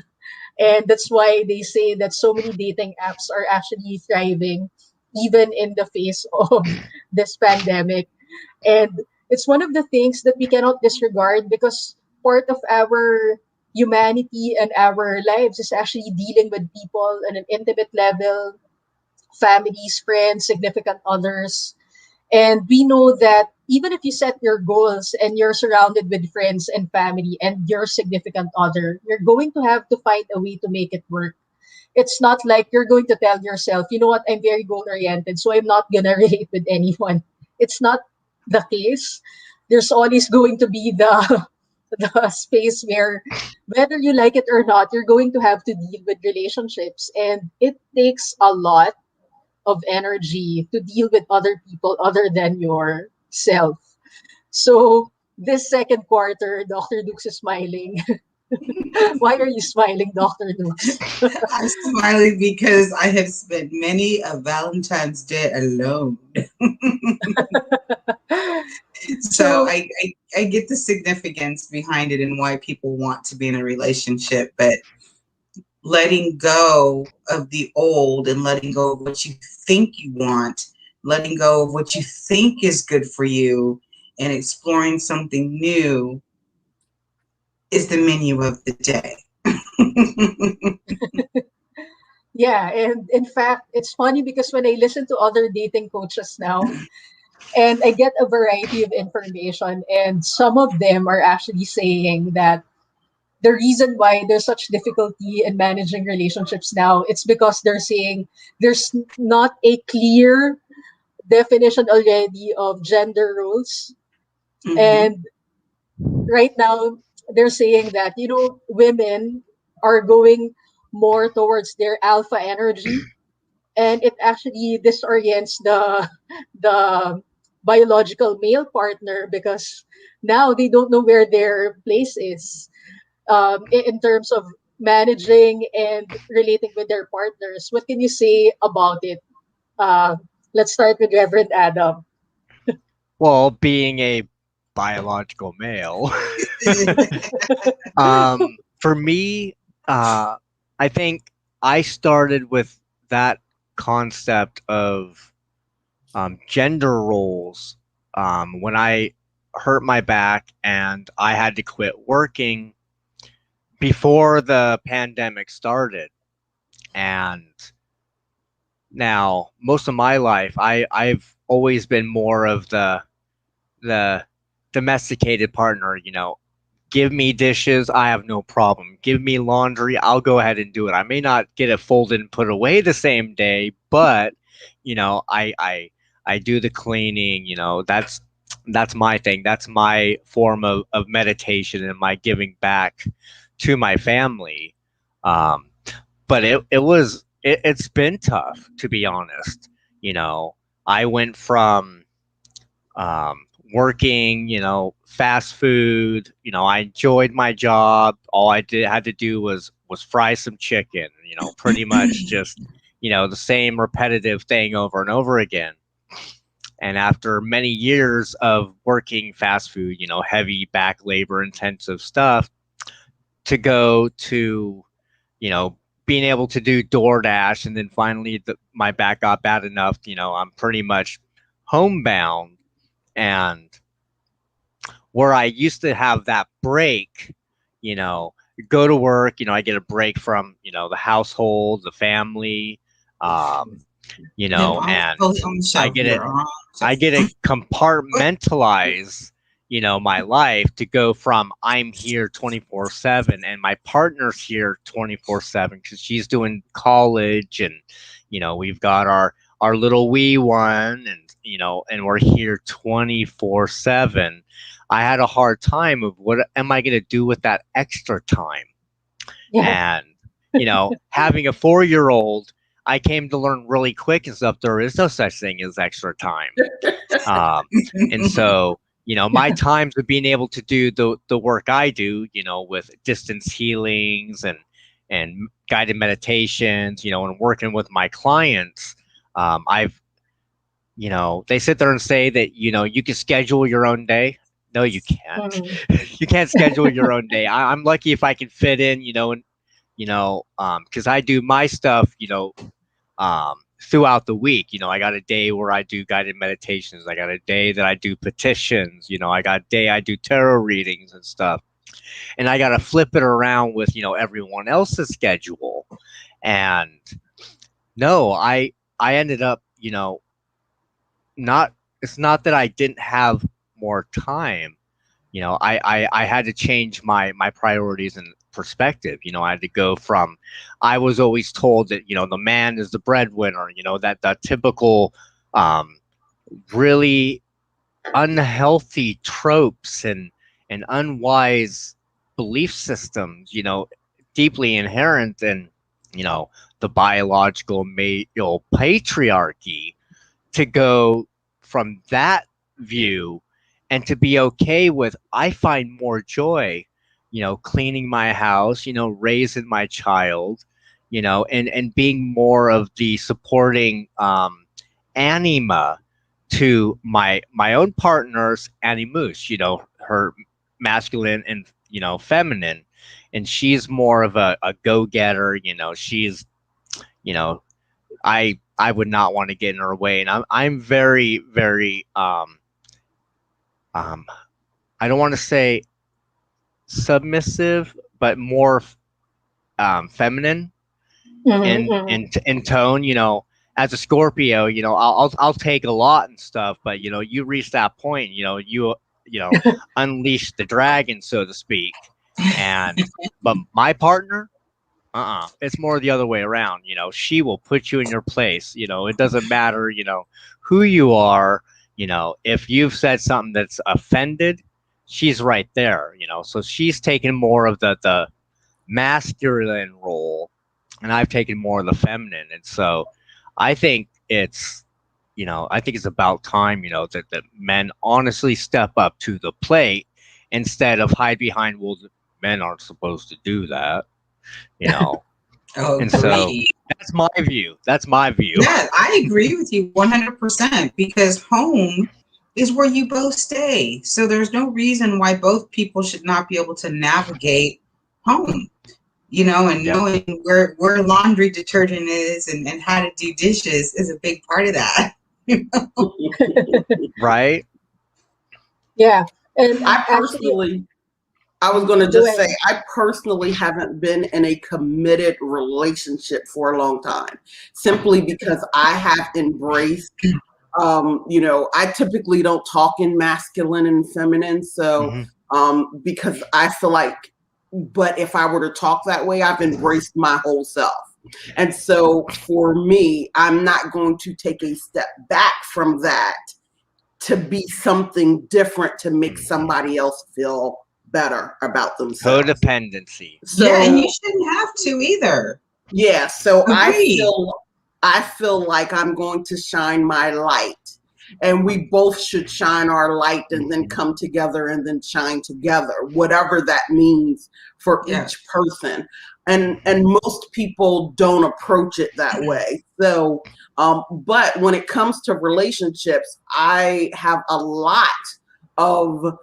And that's why they say that so many dating apps are actually thriving, even in the face of this pandemic. And it's one of the things that we cannot disregard because part of our humanity and our lives is actually dealing with people on an intimate level, families, friends, significant others. And we know that even if you set your goals and you're surrounded with friends and family and your significant other, you're going to have to find a way to make it work. It's not like you're going to tell yourself, you know what, I'm very goal oriented, so I'm not going to relate with anyone. It's not the case. There's always going to be the space where, whether you like it or not, you're going to have to deal with relationships. And it takes a lot of energy to deal with other people other than yourself. So this second quarter, Dr. Dukes is smiling. Why are you smiling, Dr. Dukes? I'm smiling because I have spent many a Valentine's Day alone. So So I get the significance behind it and why people want to be in a relationship, but letting go of the old and letting go of what you think you want, letting go of what you think is good for you, and exploring something new is the menu of the day. yeah, and in fact, it's funny because when I listen to other dating coaches now, and I get a variety of information, and some of them are actually saying that the reason why there's such difficulty in managing relationships now, it's because they're saying there's not a clear definition already of gender roles. And right now, they're saying that, women are going more towards their alpha energy, and it actually disorients the biological male partner because now they don't know where their place is, in terms of managing and relating with their partners. What can you say about it? Uh, let's start with Reverend Adam. Well, being a biological male, for me, I think I started with that concept of gender roles when I hurt my back and I had to quit working before the pandemic started. And now, most of my life, I've always been more of the domesticated partner. Give me dishes, I have no problem. Give me laundry, I'll go ahead and do it. I may not get it folded and put away the same day, but I do the cleaning. That's my thing. That's my form of meditation and my giving back to my family. Um, but it's been tough, to be honest. I went from working, fast food. I enjoyed my job. All I had to do was fry some chicken, pretty much just, the same repetitive thing over and over again. And after many years of working fast food, heavy back labor intensive stuff, to go to, being able to do DoorDash, and then finally my back got bad enough, I'm pretty much homebound. And where I used to have that break, go to work, I get a break from, the household, the family, and I get to compartmentalize, my life to go from I'm here 24/7 and my partner's here 24/7 because she's doing college, and we've got our little wee one, and and we're here 24/7. I had a hard time of what am I going to do with that extra time? Yeah. And having a 4-year-old, I came to learn really quick and stuff. There is no such thing as extra time. And so, my times of being able to do the work I do, with distance healings and guided meditations, and working with my clients, I've, they sit there and say that, you can schedule your own day. No, you can't. You can't schedule your own day. I'm lucky if I can fit in, because I do my stuff, throughout the week. I got a day where I do guided meditations. I got a day that I do petitions. I got a day I do tarot readings and stuff. And I got to flip it around with, everyone else's schedule. And no, I ended up, it's not that I didn't have more time. I had to change my priorities and perspective. I had to go from, I was always told that, the man is the breadwinner, that typical, really unhealthy tropes and unwise belief systems, deeply inherent in, the biological male patriarchy, to go from that view and to be okay with, I find more joy, cleaning my house, raising my child, and being more of the supporting anima to my own partner's animus, her masculine and, feminine. And she's more of a go-getter, she's, I would not want to get in her way. And I'm very, very, I don't want to say submissive, but more feminine in tone. As a Scorpio, I'll take a lot and stuff, but you reach that point, you unleash the dragon, so to speak. But my partner, it's more the other way around. She will put you in your place. It doesn't matter, who you are. If you've said something that's offended, she's right there, so she's taken more of the masculine role, and I've taken more of the feminine. And so I think it's, it's about time, that men honestly step up to the plate instead of hide behind, well, men aren't supposed to do that, And so that's my view. Yeah, I agree with you 100%, because home is where you both stay. So there's no reason why both people should not be able to navigate home, and knowing where laundry detergent is and how to do dishes is a big part of that. Right? Yeah. And I was going to just say, I personally haven't been in a committed relationship for a long time, simply because I have embraced, I typically don't talk in masculine and feminine. So, because I feel like, but if I were to talk that way, I've embraced my whole self. And so for me, I'm not going to take a step back from that to be something different to make somebody else feel better about themselves. Codependency. So, yeah, and you shouldn't have to either. Yeah, so I feel like I'm going to shine my light and we both should shine our light and then come together and then shine together, whatever that means for each person. And most people don't approach it that way. So, but when it comes to relationships, I have a lot of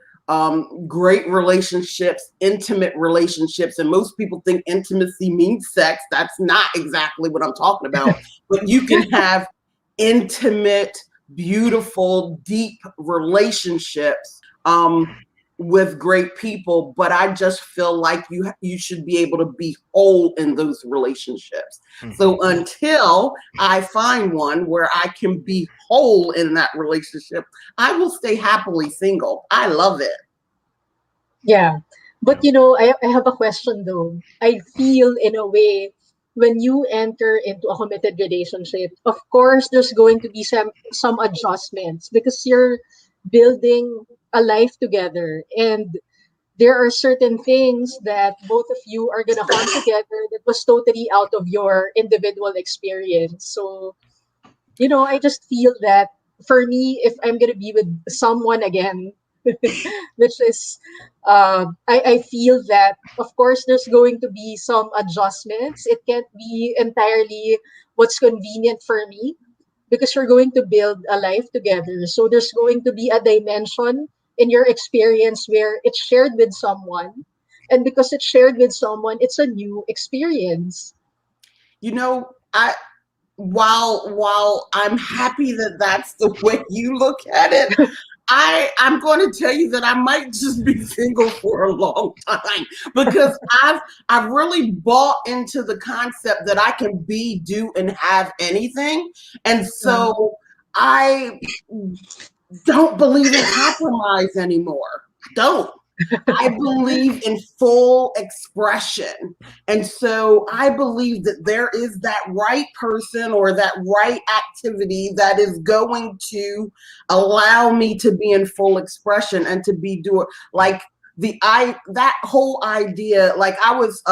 great relationships, intimate relationships. And most people think intimacy means sex. That's not exactly what I'm talking about. But you can have intimate, beautiful, deep relationships with great people. But I just feel like you should be able to be whole in those relationships. So until I find one where I can be whole in that relationship, I will stay happily single. I love it. Yeah. But I have a question though. I feel in a way when you enter into a committed relationship, of course there's going to be some adjustments because you're building a life together, and there are certain things that both of you are gonna come together that was totally out of your individual experience. So, I just feel that for me, if I'm gonna be with someone again, which is, I feel that of course there's going to be some adjustments. It can't be entirely what's convenient for me because you're going to build a life together. So there's going to be a dimension in your experience where it's shared with someone, and because it's shared with someone, it's a new experience. I while I'm happy that that's the way you look at it, I'm going to tell you that I might just be single for a long time because I've really bought into the concept that I can be, do, and have anything, and so I don't believe in compromise anymore. I don't. I believe in full expression. And so I believe that there is that right person or that right activity that is going to allow me to be in full expression and to be doing like that whole idea. Like I was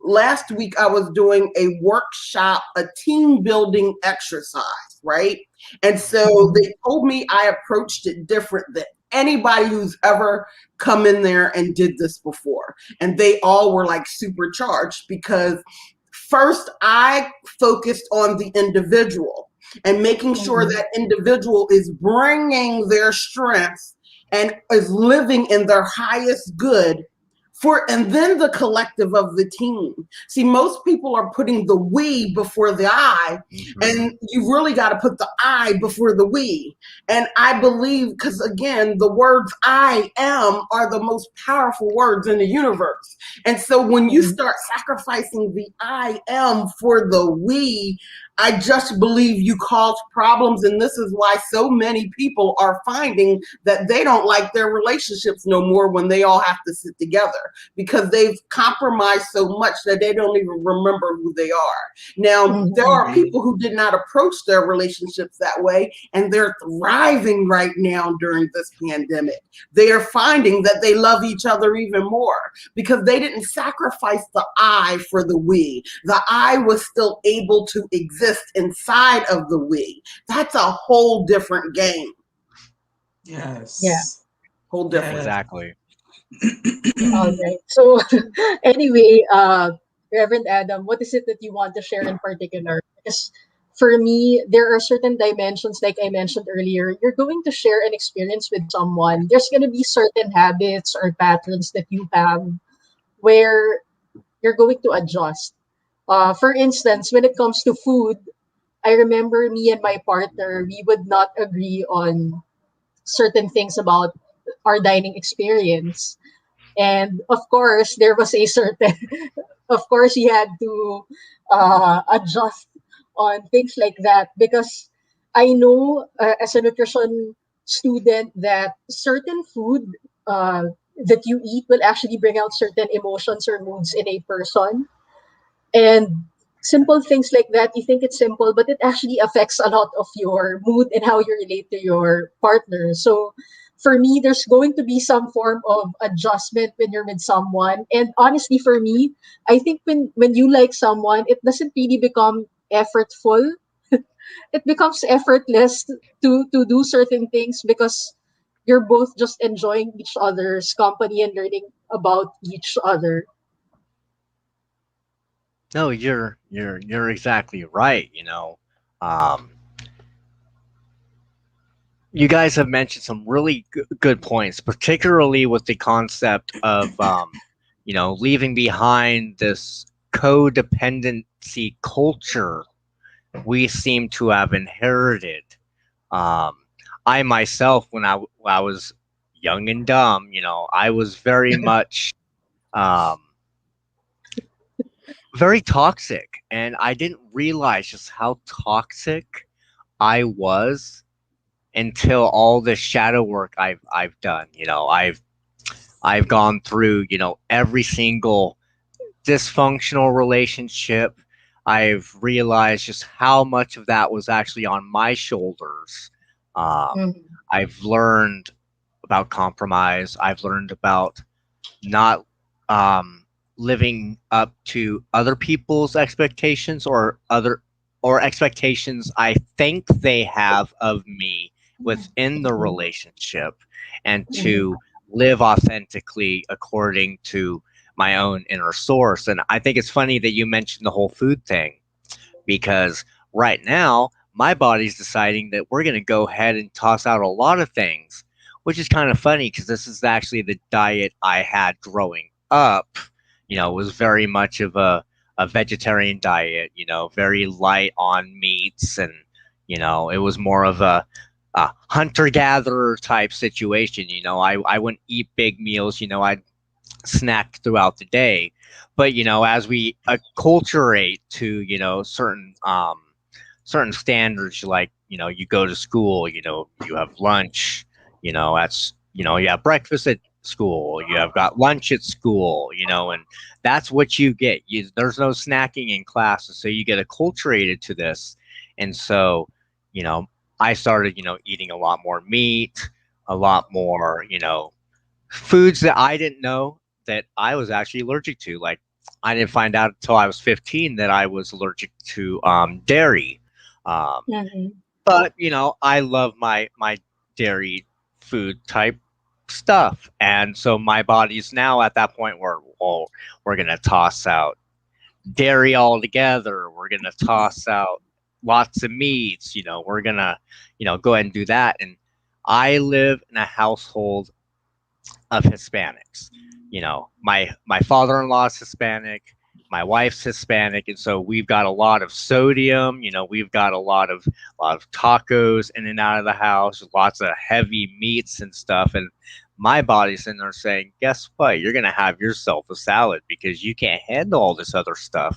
last week I was doing a workshop, a team building exercise, right? And so they told me I approached it different than anybody who's ever come in there and did this before. And they all were like supercharged because first I focused on the individual and making sure that individual is bringing their strengths and is living in their highest good and then the collective of the team. See, most people are putting the we before the I, and you really got to put the I before the we. And I believe, because again, the words I am are the most powerful words in the universe. And so when you start sacrificing the I am for the we, I just believe you cause problems. And this is why so many people are finding that they don't like their relationships no more when they all have to sit together because they've compromised so much that they don't even remember who they are. Now, there are people who did not approach their relationships that way, and they're thriving right now during this pandemic. They are finding that they love each other even more because they didn't sacrifice the I for the we. The I was still able to exist inside of the we. That's a whole different game. Yes. Yeah. Whole different. Exactly. All right. So anyway, Reverend Adam, what is it that you want to share in particular? Because for me, there are certain dimensions, like I mentioned earlier. You're going to share an experience with someone. There's going to be certain habits or patterns that you have where you're going to adjust. For instance, when it comes to food, I remember me and my partner, we would not agree on certain things about our dining experience. And of course, there was a certain, of course, he had to adjust on things like that because I know as a nutrition student that certain food that you eat will actually bring out certain emotions or moods in a person. And simple things like that, you think it's simple, but it actually affects a lot of your mood and how you relate to your partner. So for me, there's going to be some form of adjustment when you're with someone. And honestly, for me, I think when you like someone, it doesn't really become effortful. it becomes effortless to do certain things because you're both just enjoying each other's company and learning about each other. No, you're exactly right. Um, you guys have mentioned some really good points, particularly with the concept of leaving behind this codependency culture we seem to have inherited. Um, I myself, when I was young and dumb, I was very much um, very toxic, and I didn't realize just how toxic I was until all the shadow work I've done. I've gone through every single dysfunctional relationship. I've realized just how much of that was actually on my shoulders. Um, Mhm. I've learned about compromise. I've learned about not living up to other people's expectations or expectations I think they have of me within the relationship, and Mhm. to live authentically according to my own inner source. And I think it's funny that you mentioned the whole food thing, because right now my body's deciding that we're going to go ahead and toss out a lot of things, which is kind of funny because this is actually the diet I had growing up. It was very much of a vegetarian diet, very light on meats, and it was more of a hunter-gatherer type situation. I wouldn't eat big meals. I'd snack throughout the day. But as we acculturate to certain standards, like you go to school, you have lunch, you have breakfast at school, you have got lunch at school, and that's what you get. There's no snacking in class, and so you get acculturated to this. And so you know I started eating a lot more meat, a lot more foods that I didn't know that I was actually allergic to. Like, I didn't find out until I was 15 that I was allergic to dairy. Um, Mhm. but I love my dairy food type stuff, and so my body's now at that point where, well, we're gonna toss out dairy altogether. We're gonna toss out lots of meats. We're gonna go ahead and do that. And I live in a household of Hispanics. My father-in-law is Hispanic, my wife's Hispanic, and so we've got a lot of sodium. We've got a lot of tacos in and out of the house, lots of heavy meats and stuff. And my body's in there saying, "Guess what? You're gonna have yourself a salad because you can't handle all this other stuff."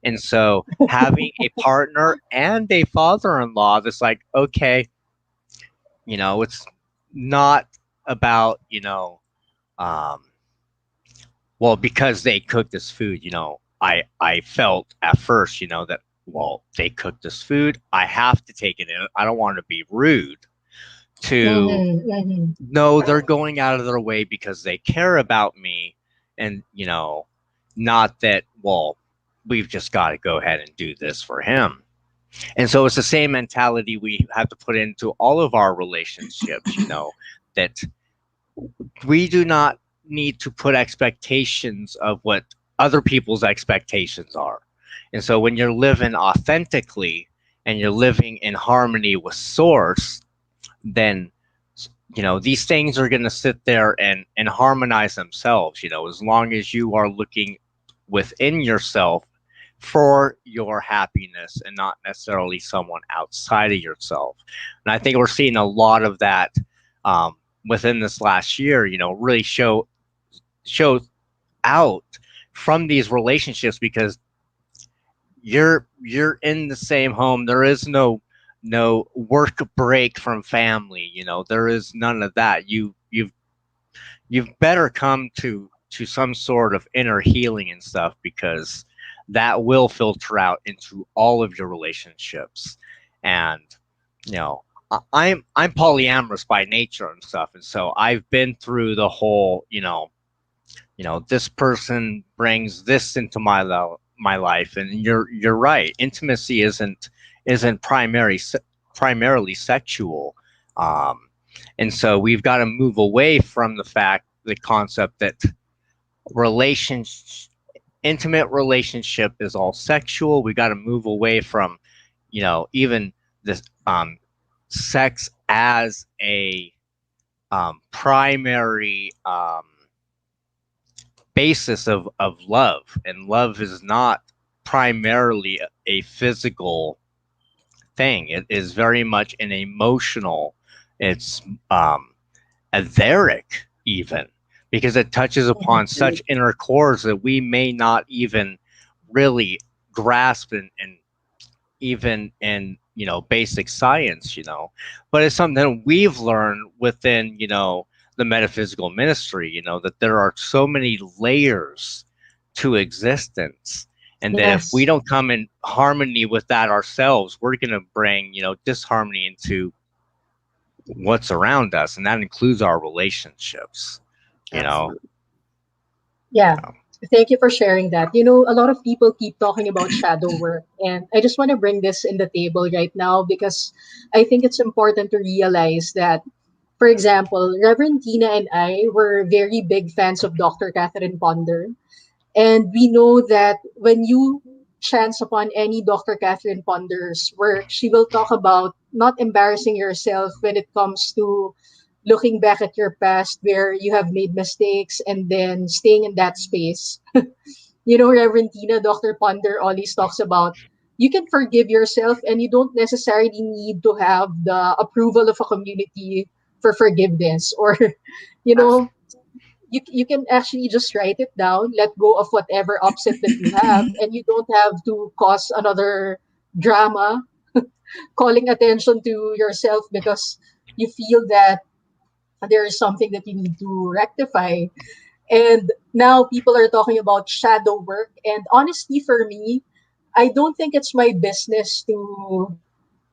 And so having a partner and a father-in-law that's like, okay, it's not about um, well, because they cook this food, I felt at first, that, well, they cook this food, I have to take it in. I don't want to be rude to Mhm. Mhm. no, they're going out of their way because they care about me, and not that, well, we've just got to go ahead and do this for him. And so it's the same mentality we have to put into all of our relationships, that we do not need to put expectations of what other people's expectations are. And so when you're living authentically and you're living in harmony with source, then these things are going to sit there and harmonize themselves, as long as you are looking within yourself for your happiness and not necessarily someone outside of yourself. And I think we're seeing a lot of that um, within this last year, really show out from these relationships, because you're in the same home. There is no work break from family. There is none of that. You've better come to some sort of inner healing and stuff, because that will filter out into all of your relationships. And I'm polyamorous by nature and stuff, and so I've been through the whole this person brings this into my life, and you're right. Intimacy isn't primarily sexual, and so we've got to move away from the concept that intimate relationship is all sexual. We got to move away from, even this sex as a primary basis of love, and love is not primarily a physical thing. It is very much an emotional, it's etheric even, because it touches upon such inner cores that we may not even really grasp and even in basic science, but it's something that we've learned within the metaphysical ministry, that there are so many layers to existence, and that if we don't come in harmony with that ourselves, we're going to bring disharmony into what's around us, and that includes our relationships. Yeah. Thank you for sharing that. A lot of people keep talking about shadow work, and I just want to bring this in the table right now because I think it's important to realize that, for example, Reverend Tina and I were very big fans of Dr. Catherine Ponder, and we know that when you chance upon any Dr. Catherine Ponder's work, she will talk about not embarrassing yourself when it comes to looking back at your past where you have made mistakes and then staying in that space. Reverend Tina, Dr. Ponder always talks about you can forgive yourself and you don't necessarily need to have the approval of a community for forgiveness, or, you can actually just write it down, let go of whatever upset that you have, and you don't have to cause another drama calling attention to yourself because you feel that there is something that you need to rectify. And now people are talking about shadow work. And honestly, for me, I don't think it's my business to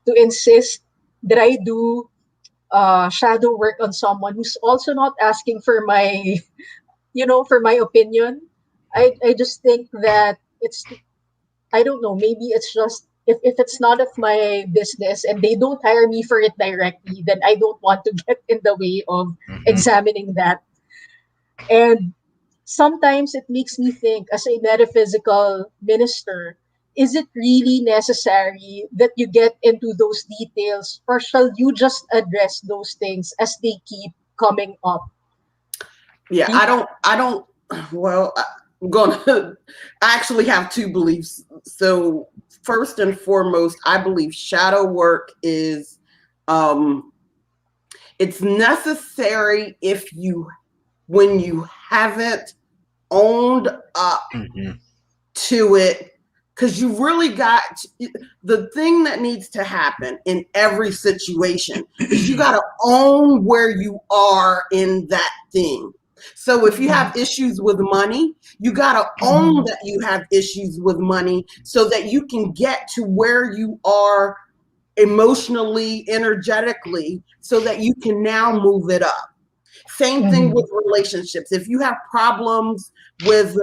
insist that I do shadow work on someone who's also not asking for my, for my opinion. I just think that I don't know, maybe it's just, if it's not of my business and they don't hire me for it directly, then I don't want to get in the way of examining that. And sometimes it makes me think, as a metaphysical minister, is it really necessary that you get into those details, or shall you just address those things as they keep coming up? Yeah, I don't, well, I'm I actually have two beliefs. So first and foremost, I believe shadow work is, it's necessary when you haven't owned up to it, because you really got the thing that needs to happen in every situation is you got to own where you are in that thing. So if you have issues with money, you got to own that you have issues with money so that you can get to where you are emotionally, energetically, so that you can now move it up. Same thing with relationships. If you have problems with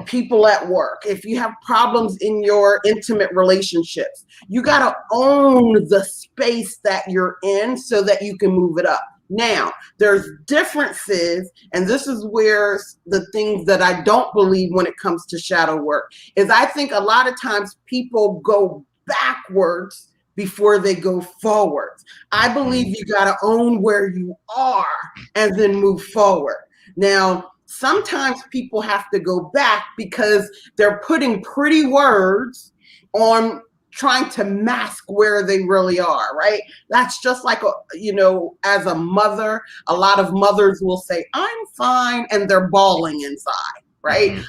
people at work, if you have problems in your intimate relationships, you got to own the space that you're in so that you can move it up. Now, there's differences, and this is where the things that I don't believe when it comes to shadow work is I think a lot of times people go backwards before they go forwards. I believe you got to own where you are and then move forward. Now, sometimes people have to go back because they're putting pretty words on trying to mask where they really are, right? That's just like, as a mother, a lot of mothers will say, I'm fine, and they're bawling inside. Right?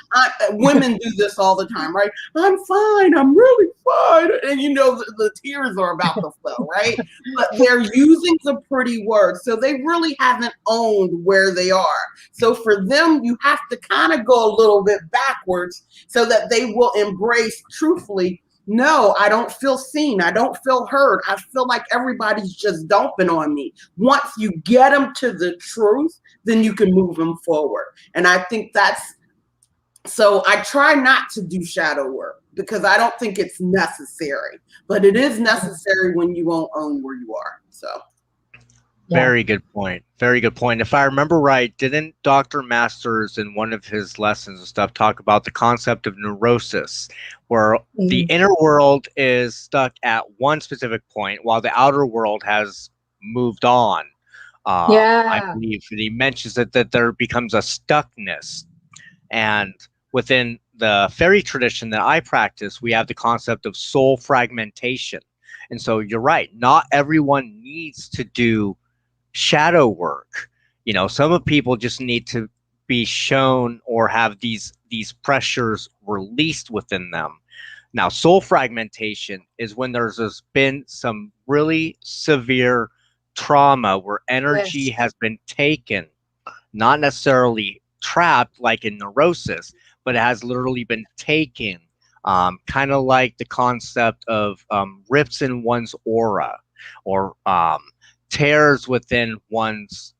Women do this all the time, right? I'm fine. I'm really fine. And the tears are about to flow, right? But they're using the pretty words. So they really haven't owned where they are. So for them, you have to kind of go a little bit backwards so that they will embrace truthfully, no, I don't feel seen. I don't feel heard. I feel like everybody's just dumping on me. Once you get them to the truth, then you can move them forward. And I think so I try not to do shadow work because I don't think it's necessary, but it is necessary when you won't own where you are. So. Very good point. Very good point. If I remember right, didn't Dr. Masters in one of his lessons and stuff talk about the concept of neurosis, where the inner world is stuck at one specific point while the outer world has moved on? I believe he mentions that there becomes a stuckness. And within the fairy tradition that I practice, we have the concept of soul fragmentation. And so you're right, not everyone needs to do shadow work. Some of people just need to be shown or have these pressures released within them. Now, soul fragmentation is when there's been some really severe trauma where energy has been taken, not necessarily trapped like in neurosis, but it has literally been taken, kind of like the concept of rips in one's aura, or tears within one's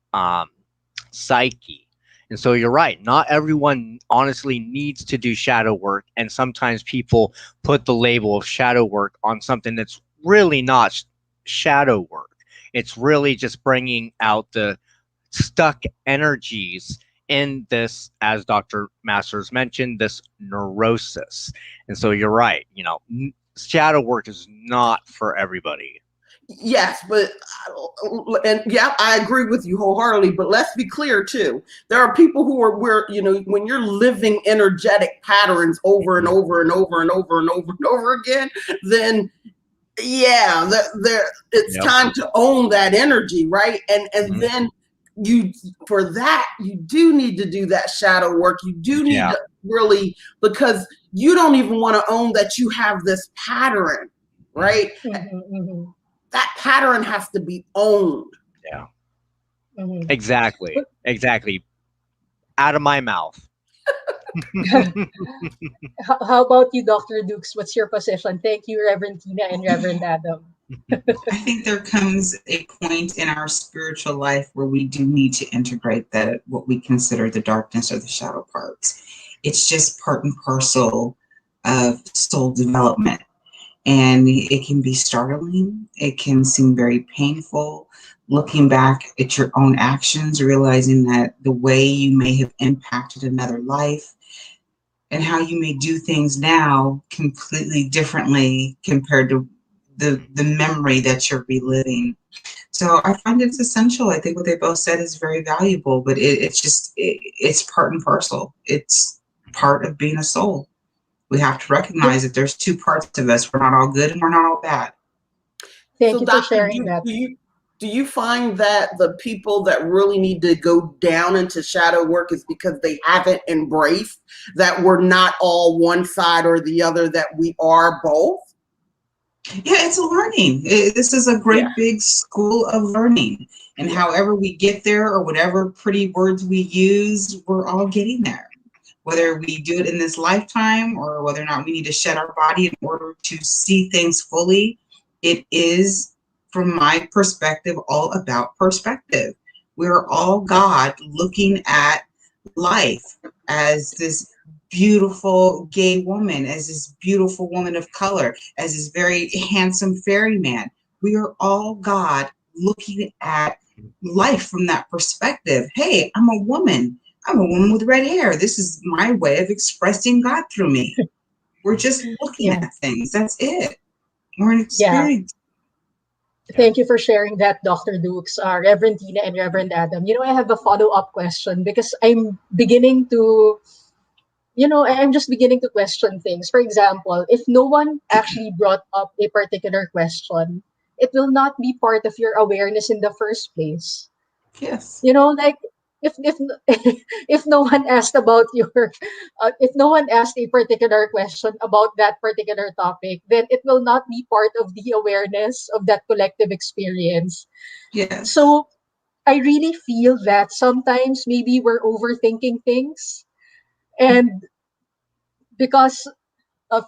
psyche. And so you're right, not everyone honestly needs to do shadow work, and sometimes people put the label of shadow work on something that's really not shadow work. It's really just bringing out the stuck energies in this, as Dr. Masters mentioned, this neurosis. And so you're right, shadow work is not for everybody. Yes, but I agree with you wholeheartedly. But let's be clear too. There are people who are when you're living energetic patterns over and over and over and over and over and over again, then it's time to own that energy, right? And then you do need to do that shadow work. You do need to really, because you don't even want to own that you have this pattern, right? That pattern has to be owned. Yeah. Exactly. Out of my mouth. How about you, Dr. Dukes? What's your position? Thank you, Reverend Tina and Reverend Adam. I think there comes a point in our spiritual life where we do need to integrate what we consider the darkness or the shadow parts. It's just part and parcel of soul development. And it can be startling. It can seem very painful. Looking back at your own actions, realizing that the way you may have impacted another life and how you may do things now completely differently compared to the memory that you're reliving. So I find it's essential. I think what they both said is very valuable, but it's part and parcel. It's part of being a soul. We have to recognize that there's two parts of us. We're not all good and we're not all bad. Thank you for sharing that. Do you find that the people that really need to go down into shadow work is because they haven't embraced that we're not all one side or the other, that we are both? Yeah, it's a learning. This is a great big school of learning. And however we get there, or whatever pretty words we use, we're all getting there. Whether we do it in this lifetime or whether or not we need to shed our body in order to see things fully, it is, from my perspective, all about perspective. We're all God looking at life as this beautiful gay woman, as this beautiful woman of color, as this very handsome fairy man. We are all God looking at life from that perspective. Hey, I'm a woman with red hair. This is my way of expressing God through me. We're just looking at things. That's it. We're an experience. Thank you for sharing that, Dr. Dukes, Reverend Tina and Reverend Adam. I have a follow-up question because I'm beginning to, I'm just beginning to question things. For example, if no one actually brought up a particular question, it will not be part of your awareness in the first place. Yes. Like if if no one asked about if no one asked a particular question about that particular topic, then it will not be part of the awareness of that collective experience. Yes. So I really feel that sometimes maybe we're overthinking things, and because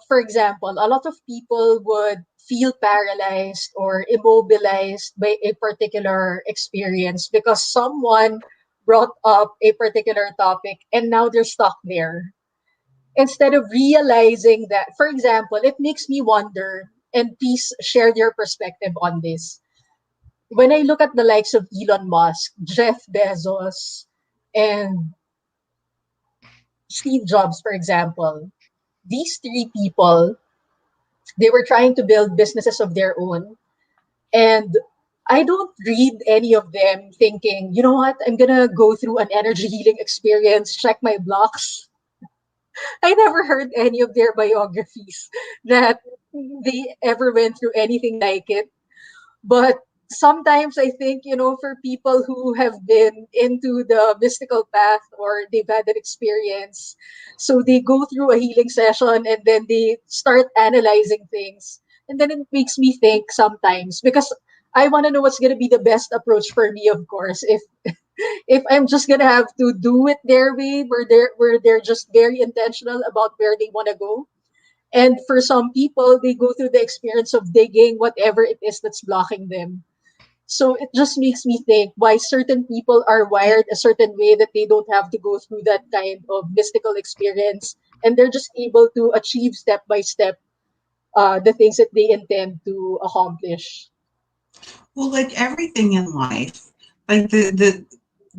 for example, a lot of people would feel paralyzed or immobilized by a particular experience because someone brought up a particular topic and now they're stuck there. instead of realizing that, for example, it makes me wonder, and please share your perspective on this. When I look at the likes of Elon Musk, Jeff Bezos, and Steve Jobs, for example, these three people, they were trying to build businesses of their own. And I don't read any of them thinking, you know what, I'm going to go through an energy healing experience, check my blocks. I never heard any of their biographies that they ever went through anything like it. But sometimes I think, for people who have been into the mystical path or they've had that experience, so they go through a healing session and then they start analyzing things. And then it makes me think sometimes, because I want to know what's going to be the best approach for me, of course. If I'm just going to have to do it their way, where they're just very intentional about where they want to go. And for some people, they go through the experience of digging whatever it is that's blocking them. So it just makes me think why certain people are wired a certain way that they don't have to go through that kind of mystical experience. And they're just able to achieve step by step the things that they intend to accomplish. Well, like everything in life, like the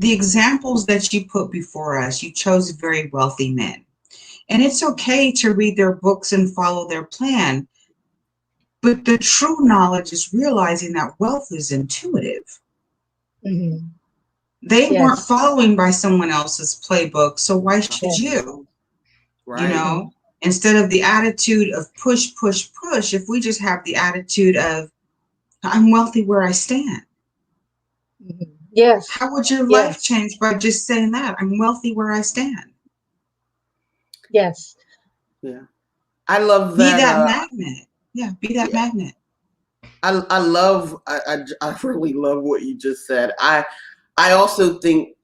examples that you put before us, you chose very wealthy men. And it's okay to read their books and follow their plan. But the true knowledge is realizing that wealth is intuitive. Mm-hmm. They weren't Yes. following by someone else's playbook, so why should Yes. you? Right. You know, instead of the attitude of push, push, push, if we just have the attitude of I'm wealthy where I stand. Mhm. Yes. How would your life Yes. change by just saying that? I'm wealthy where I stand. Yes. Yeah. I love Be that. that magnet. Yeah, be that Yeah. magnet. I really love what you just said. I also think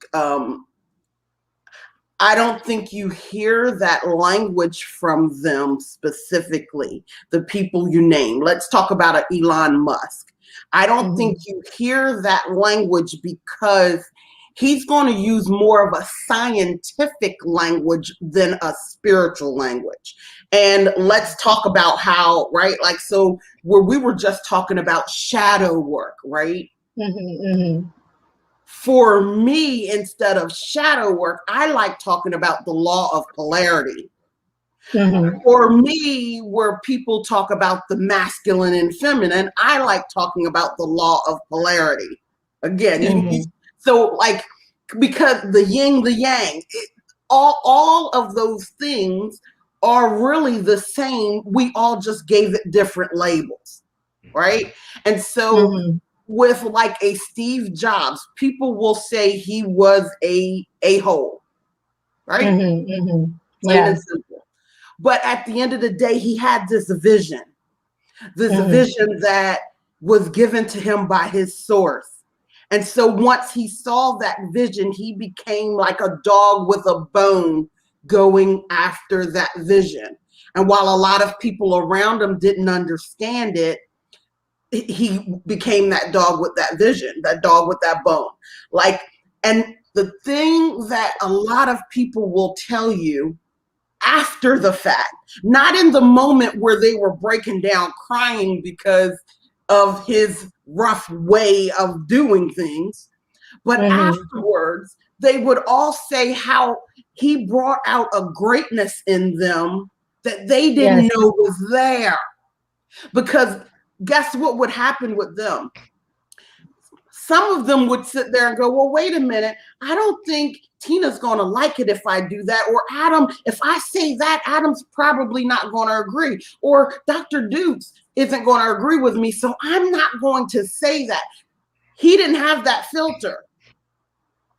I don't think you hear that language from them specifically, the people you name. Let's talk about Elon Musk. I don't Mhm. think you hear that language because he's going to use more of a scientific language than a spiritual language. And let's talk about how, right? Like, so where we were just talking about shadow work, right? Mm-hmm. For me, instead of shadow work, I like talking about the law of polarity. Mm-hmm. For me, where people talk about the masculine and feminine, I like talking about the law of polarity. Again, Mm-hmm. so like, because the yin, the yang, all of those things are really the same. We all just gave it different labels, right? And so Mm-hmm. with like a Steve Jobs, people will say he was a hole, right? Mm-hmm. Mm-hmm. Plain Yeah. and simple. But at the end of the day, he had this vision Mm-hmm. that was given to him by his source. And so once he saw that vision, he became like a dog with a bone going after that vision. And while a lot of people around him didn't understand it, he became that dog with that vision, that dog with that bone. Like, and the thing that a lot of people will tell you after the fact, not in the moment where they were breaking down crying because of his rough way of doing things, but Mm-hmm. afterwards, they would all say how he brought out a greatness in them that they didn't Yes. know was there. Because guess what would happen with them? Some of them would sit there and go, well, wait a minute. I don't think Tina's going to like it if I do that. Or Adam, if I say that, Adam's probably not going to agree. Or Dr. Dukes isn't going to agree with me. So I'm not going to say that. He didn't have that filter.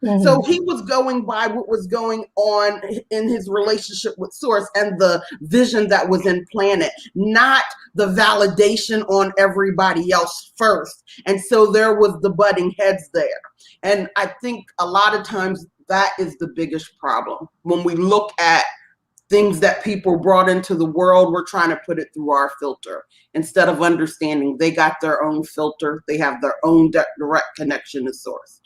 So Mm-hmm. he was going by what was going on in his relationship with Source and the vision that was implanted, not the validation on everybody else first. And so there was the butting heads there. And I think a lot of times that is the biggest problem. When we look at things that people brought into the world, we're trying to put it through our filter instead of understanding they got their own filter. They have their own direct connection to Source.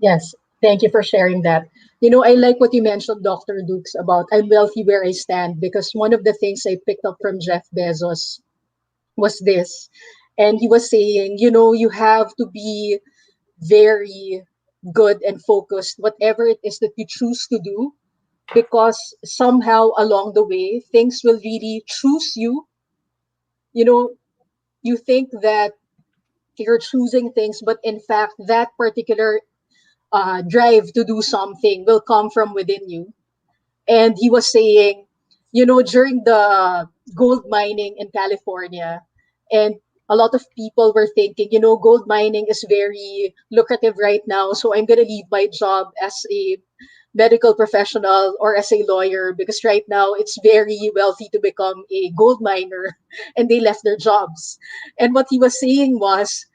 Yes. Thank you for sharing that. I like what you mentioned, Dr. Dukes, about I'm wealthy where I stand, because one of the things I picked up from Jeff Bezos was this. And he was saying, you have to be very good and focused, whatever it is that you choose to do, because somehow along the way, things will really choose you. You know, you think that you're choosing things, but in fact, that particular drive to do something will come from within you. And he was saying, during the gold mining in California, and a lot of people were thinking, gold mining is very lucrative right now, so I'm going to leave my job as a medical professional or as a lawyer, because right now it's very wealthy to become a gold miner, and they left their jobs. And what he was saying was,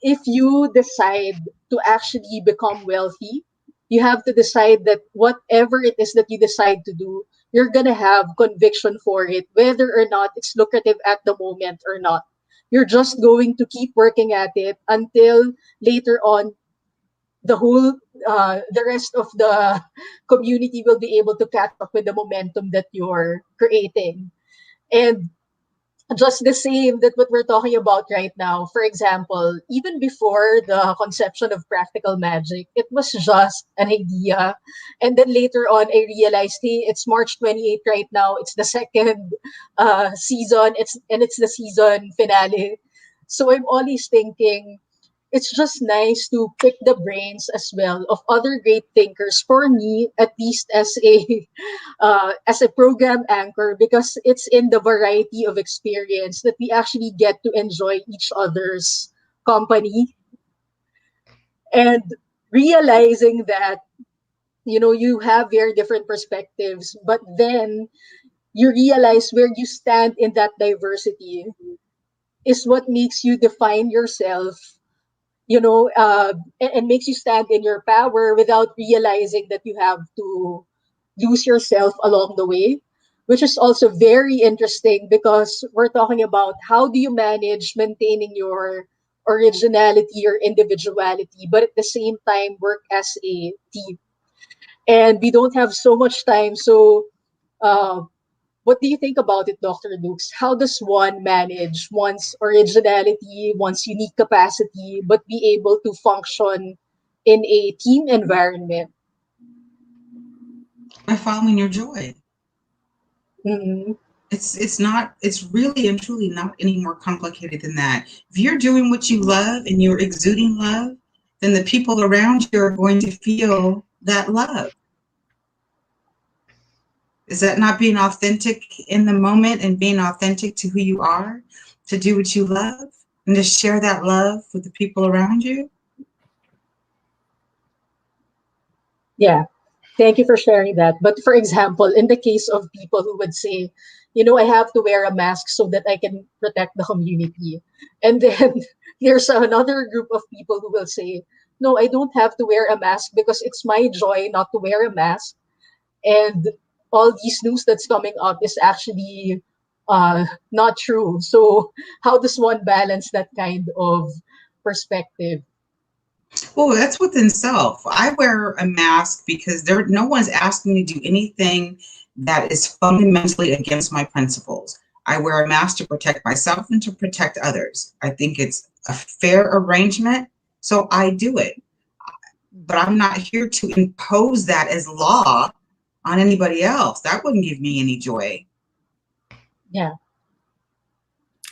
if you decide to actually become wealthy, you have to decide that whatever it is that you decide to do, you're going to have conviction for it, whether or not it's lucrative at the moment or not. You're just going to keep working at it until later on the rest of the community will be able to catch up with the momentum that you're creating. And just the same that what we're talking about right now. For example, even before the conception of practical magic, it was just an idea. And then later on, I realized, hey, it's March 28th right now. It's the second season. It's the season finale. So I'm always thinking, it's just nice to pick the brains as well of other great thinkers, for me at least, as a program anchor, because it's in the variety of experience that we actually get to enjoy each other's company, and realizing that you have very different perspectives, but then you realize where you stand in that diversity is what makes you define yourself, and makes you stand in your power without realizing that you have to lose yourself along the way, which is also very interesting, because we're talking about how do you manage maintaining your originality or individuality, but at the same time work as a team. And we don't have so much time. So, uh, what do you think about it, Dr. Dukes? How does one manage one's originality, one's unique capacity, but be able to function in a team environment? By following your joy. Mm-hmm. It's really and truly not any more complicated than that. If you're doing what you love and you're exuding love, then the people around you are going to feel that love. Is that not being authentic in the moment and being authentic to who you are, to do what you love and to share that love with the people around you? Yeah. Thank you for sharing that. But for example, in the case of people who would say, I have to wear a mask so that I can protect the community. And then there's another group of people who will say, no, I don't have to wear a mask because it's my joy not to wear a mask. And all these news that's coming up is actually not true. So how does one balance that kind of perspective? Well, that's within self. I wear a mask because no one's asking me to do anything that is fundamentally against my principles. I wear a mask to protect myself and to protect others. I think it's a fair arrangement, so I do it. But I'm not here to impose that as law on anybody else. That wouldn't give me any joy. Yeah.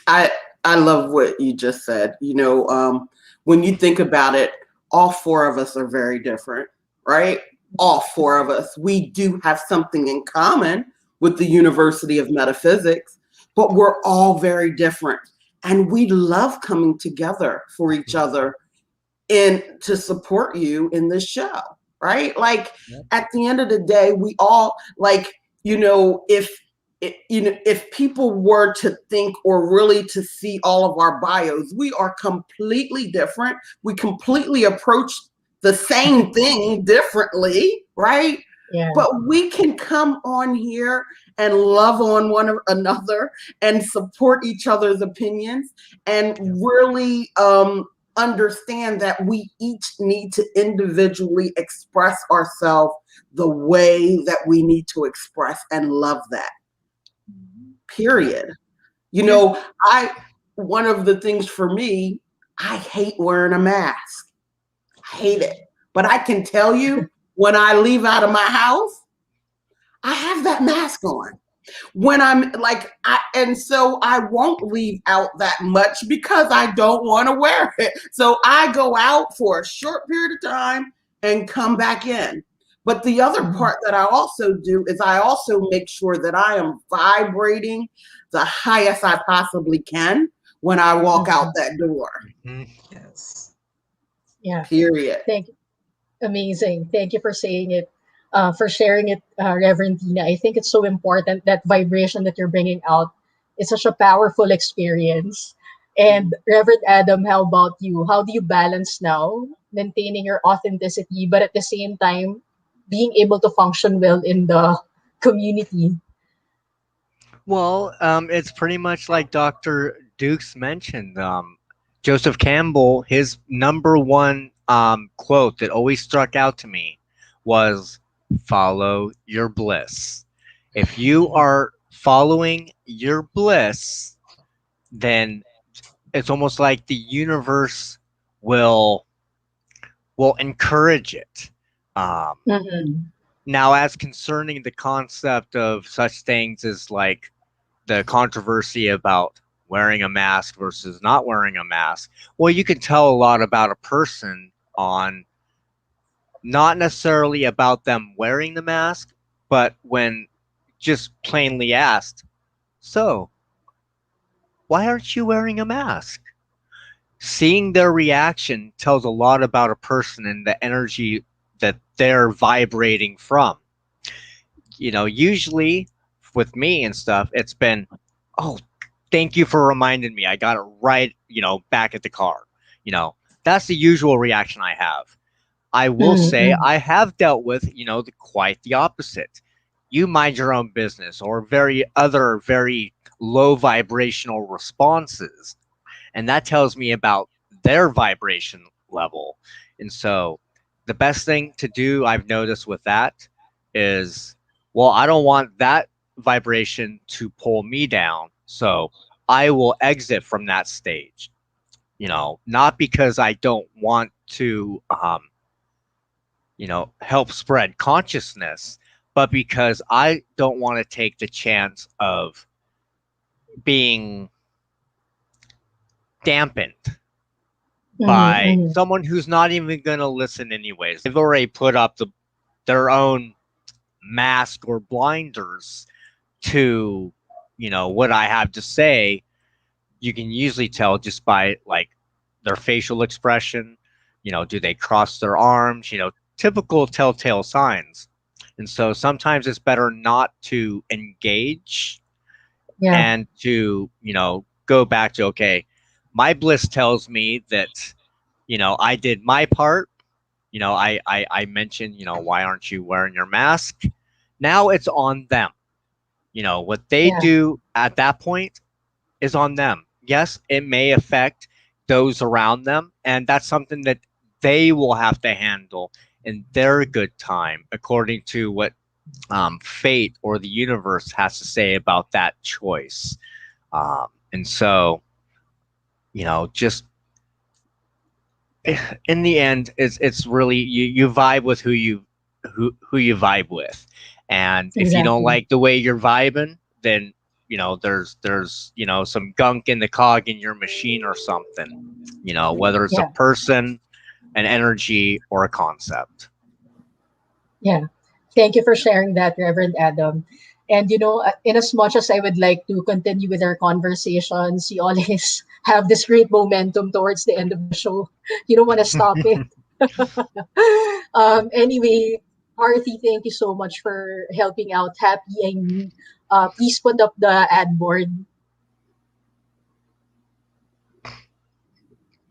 I love what you just said. When you think about it, all four of us are very different, right? All four of us. We do have something in common with the University of Metaphysics, but we're all very different. And we love coming together for each other and to support you in this show, right? Like, at the end of the day, we all, like, if people were to think or really to see all of our bios, we are completely different. We completely approach the same thing differently, right? Yeah. But we can come on here and love on one another and support each other's opinions and really understand that we each need to individually express ourselves the way that we need to express and love that. Period. You know, one of the things for me, I hate wearing a mask. I hate it. But I can tell you, when I leave out of my house, I have that mask on. When I'm like, and so I won't leave out that much because I don't want to wear it. So I go out for a short period of time and come back in. But the other part that I also do is I also make sure that I am vibrating the highest I possibly can when I walk out that door. Yes. Yeah. Period. Thank you. Amazing. Thank you for saying it, for sharing it, Reverend Tina. I think it's so important, that vibration that you're bringing out. It's such a powerful experience. And Reverend Adam, how about you? How do you balance now maintaining your authenticity, but at the same time being able to function well in the community? Well, it's pretty much like Dr. Dukes mentioned. Joseph Campbell, his number one quote that always struck out to me was, "Follow your bliss." If you are following your bliss, then it's almost like the universe will encourage it. Um, Mm-hmm. Now, as concerning the concept of such things as like the controversy about wearing a mask versus not wearing a mask, well, you can tell a lot about a person on not necessarily about them wearing the mask, but when just plainly asked, "So, why aren't you wearing a mask?" Seeing their reaction tells a lot about a person and the energy that they're vibrating from. Usually with me and stuff, it's been, "Oh, thank you for reminding me. I got it right, back at the car." That's the usual reaction I have. I will say Mm-hmm. I have dealt with, quite the opposite. "You mind your own business," or very low vibrational responses. And that tells me about their vibration level. And so the best thing to do, I've noticed with that, is, well, I don't want that vibration to pull me down. So I will exit from that stage. Not because I don't want to, help spread consciousness, but because I don't want to take the chance of being dampened by Mm-hmm. someone who's not even going to listen anyways. They've already put up their own mask or blinders to, what I have to say. You can usually tell just by like their facial expression. Do they cross their arms? Typical telltale signs. And so sometimes it's better not to engage Yeah. and to, go back to, okay, my bliss tells me that, I did my part. I mentioned, why aren't you wearing your mask? Now it's on them. What they Yeah. do at that point is on them. Yes, it may affect those around them, and that's something that they will have to handle in their good time, according to what fate or the universe has to say about that choice. And so, just in the end, it's really you vibe with who you vibe with, and if you don't Exactly. like the way you're vibing, then there's some gunk in the cog in your machine or something. Whether it's a Yeah. person, an energy, or a concept. Yeah. Thank you for sharing that, Reverend Adam. And in as much as I would like to continue with our conversations, you always have this great momentum towards the end of the show. You don't want to stop it. Anyway, Arthi, thank you so much for helping out. Happy and please put up the ad board.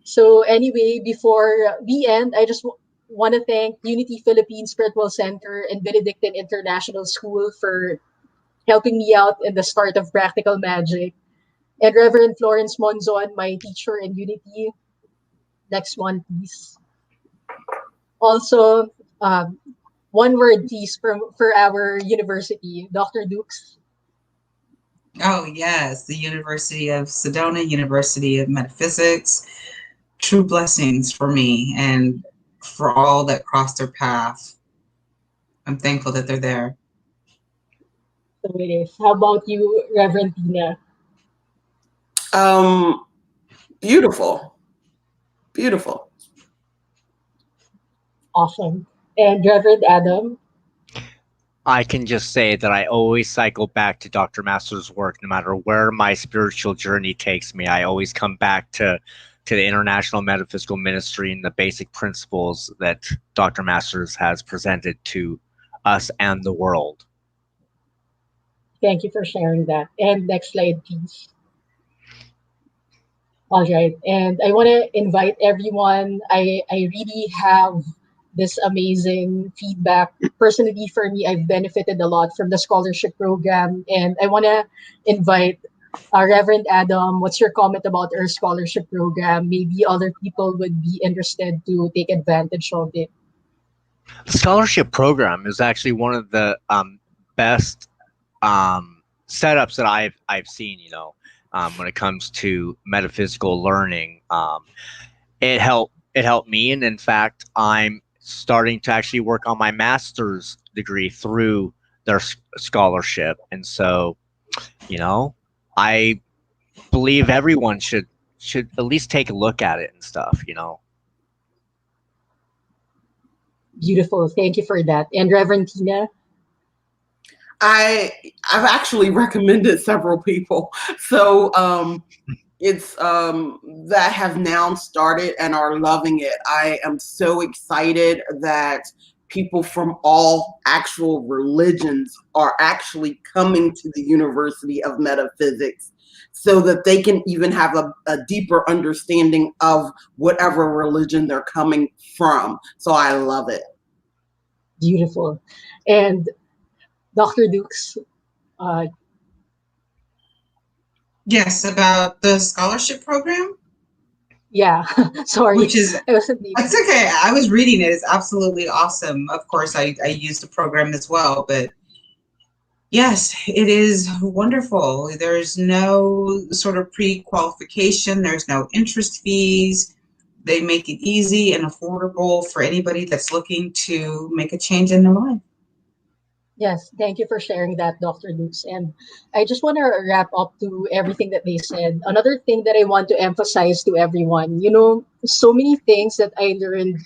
So anyway, before we end, I just want to thank Unity Philippine Spiritual Center and Benedictine International School for helping me out in the start of Practical Magic, and Reverend Florence Monzon, my teacher in Unity. Next one, please. Also, one word, please, for our university, Dr. Dukes. Oh, yes, the University of Sedona, University of Metaphysics. True blessings for me and for all that crossed their path. I'm thankful that they're there. So it is. How about you, Reverend Tina? Beautiful. Beautiful. Awesome. And Reverend Adam? I can just say that I always cycle back to Dr. Master's work, no matter where my spiritual journey takes me. I always come back to the International Metaphysical Ministry and the basic principles that Dr. Masters has presented to us and the world. Thank you for sharing that. And next slide, please. All right. And I want to invite everyone. I really have this amazing feedback. Personally, for me, I've benefited a lot from the scholarship program. And I want to invite Reverend Adam. What's your comment about our scholarship program? Maybe other people would be interested to take advantage of it. The scholarship program is actually one of the best setups that I've seen, when it comes to metaphysical learning. It helped me, and in fact, I'm starting to actually work on my master's degree through their scholarship, and so, I believe everyone should at least take a look at it and stuff. Beautiful. Thank you for that. And Reverend Tina? I've actually recommended several people. So it's that have now started and are loving it. I am so excited that people from all actual religions are actually coming to the University of Metaphysics so that they can even have a deeper understanding of whatever religion they're coming from. So I love it. Beautiful. And Dr. Dukes, Yes, about the scholarship program. yeah, sorry. Which is, I wasn't it's okay. I was reading it. It's absolutely awesome. Of course, I use the program as well, but yes, it is wonderful. There's no sort of pre-qualification. There's no interest fees. They make it easy and affordable for anybody that's looking to make a change in their life. Yes, thank you for sharing that, Dr. Dukes. And I just want to wrap up to everything that they said. Another thing that I want to emphasize to everyone, so many things that I learned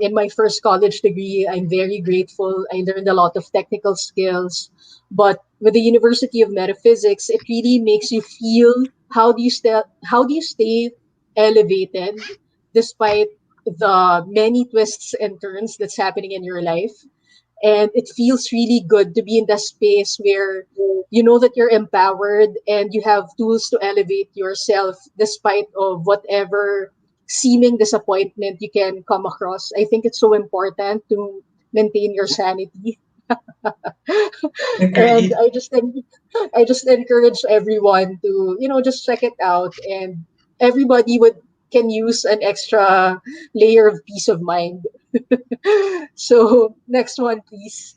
in my first college degree. I'm very grateful. I learned a lot of technical skills. But with the University of Metaphysics, it really makes you feel how do you stay elevated despite the many twists and turns that's happening in your life. And it feels really good to be in that space where you know that you're empowered and you have tools to elevate yourself despite of whatever seeming disappointment you can come across. I think it's so important to maintain your sanity. And Agreed. I just encourage everyone to just check it out, and everybody can use an extra layer of peace of mind. So next one, please.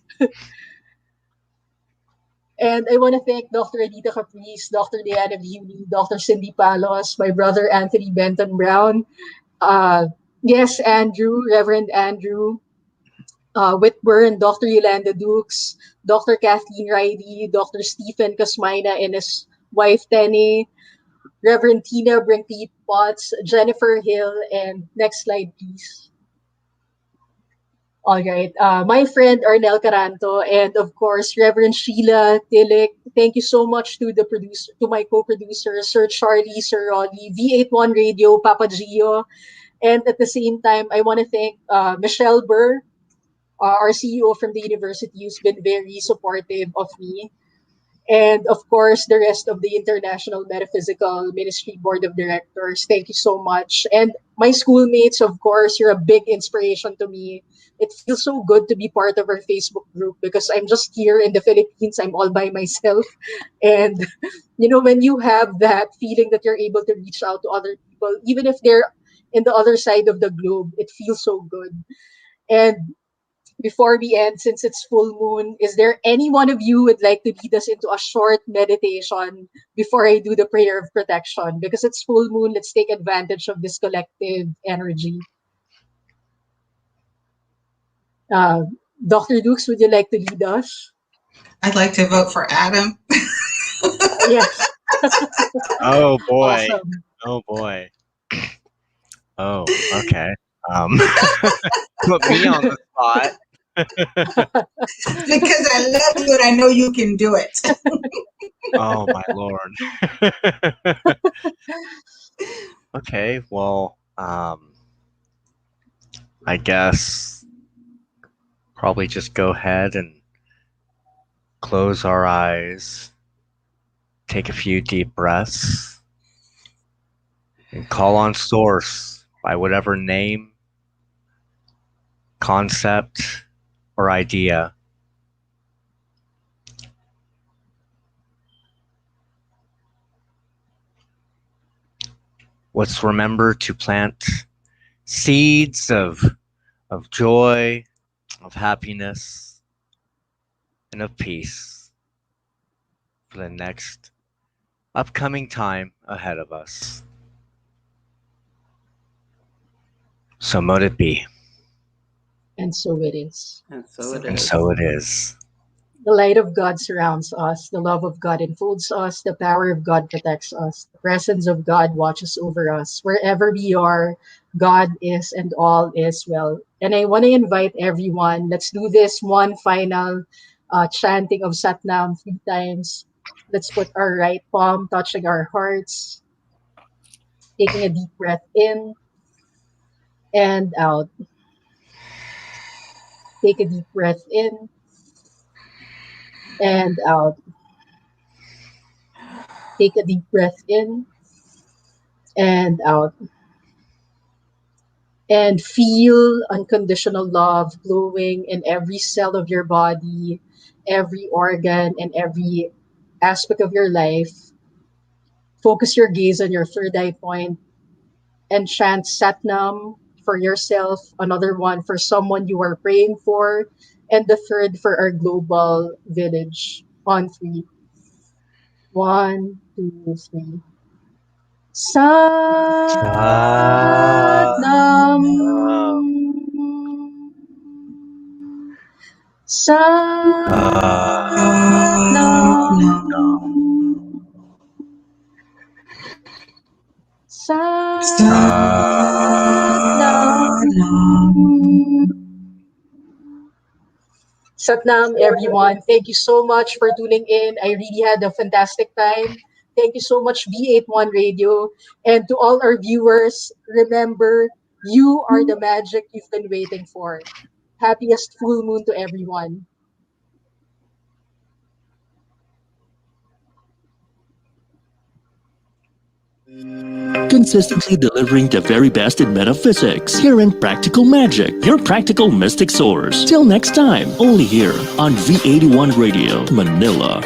And I want to thank Dr. Anita Caprice, Dr. Leanna Viuli, Dr. Cindy Palos, my brother Anthony Benton Brown, yes, Andrew, Reverend Andrew Whitburn, Dr. Yolanda Dukes, Dr. Kathleen Riley, Dr. Stephen Casmina and his wife Tenny, Reverend Tina Brinkley Potts, Jennifer Hill, and next slide, please. All right. My friend Arnel Caranto, and of course Reverend Sheila Tillich. Thank you so much to my co-producers, Sir Charlie, Sir Rolly, V81 Radio, Papa Gio, and at the same time, I want to thank Michelle Burr, our CEO from the university, who's been very supportive of me. And of course, the rest of the International Metaphysical Ministry Board of Directors. Thank you so much. And my schoolmates, of course, you're a big inspiration to me. It feels so good to be part of our Facebook group because I'm just here in the Philippines. I'm all by myself. And, when you have that feeling that you're able to reach out to other people, even if they're in the other side of the globe. It feels so good. And before we end, since it's full moon, is there any one of you who would like to lead us into a short meditation before I do the prayer of protection? Because it's full moon, let's take advantage of this collective energy. Dr. Dukes, would you like to lead us? I'd like to vote for Adam. Yes. Oh boy. Awesome. Oh boy. Oh, okay. Put me on the spot. Because I love you and I know you can do it. Oh my lord. Okay, well, I guess probably just go ahead and close our eyes, take a few deep breaths, and call on Source by whatever name, concept, or idea. Let's remember to plant seeds of joy, of happiness, and of peace for the next upcoming time ahead of us. So mote it be. And so it is. And so it And is. so it is. The light of God surrounds us. The love of God enfolds us. The power of God protects us. The presence of God watches over us. Wherever we are, God is and all is well. And I want to invite everyone, let's do this one final chanting of Satnam 3 times. Let's put our right palm touching our hearts, taking a deep breath in and out. Take a deep breath in and out. Take a deep breath in and out. And feel unconditional love flowing in every cell of your body, every organ, and every aspect of your life. Focus your gaze on your third eye point and chant Satnam for yourself, another one for someone you are praying for, and the third for our global village. On 3. 1, 2, 3. Satnam. Satnam. Satnam. Satnam, everyone. Thank you so much for tuning in. I really had a fantastic time. Thank you so much, B81 Radio. And to all our viewers, remember, you are the magic you've been waiting for. Happiest full moon to everyone. Consistently delivering the very best in metaphysics here in Practical Magic, your practical mystic source. Till next time, only here on V81 Radio, Manila.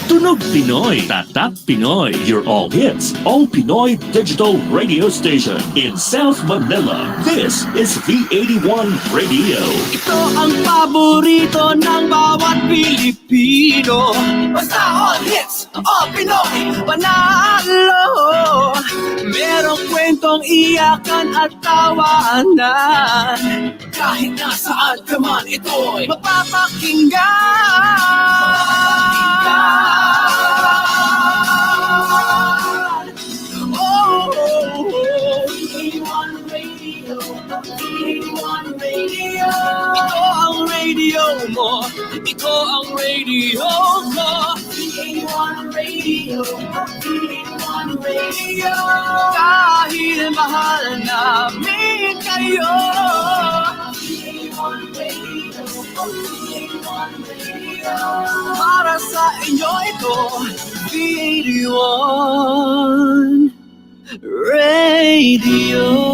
Tunog Pinoy, Tatak Pinoy, your all hits, all Pinoy digital radio station in South Manila. This is V81 Radio. Ito ang paborito ng bawat Pilipino. Basta all hits, all Pinoy, panalo. Merong kwentong iyakan at tawanan. Kahit nasaan ka man, ito'y mapapakinggan. Ito ang radio mo, ito ang radio ko. V81 Radio, V81 Radio. Kahit mahal namin kayo. V81 Radio, V81 Radio. Para sa inyo ito, V81 Radio.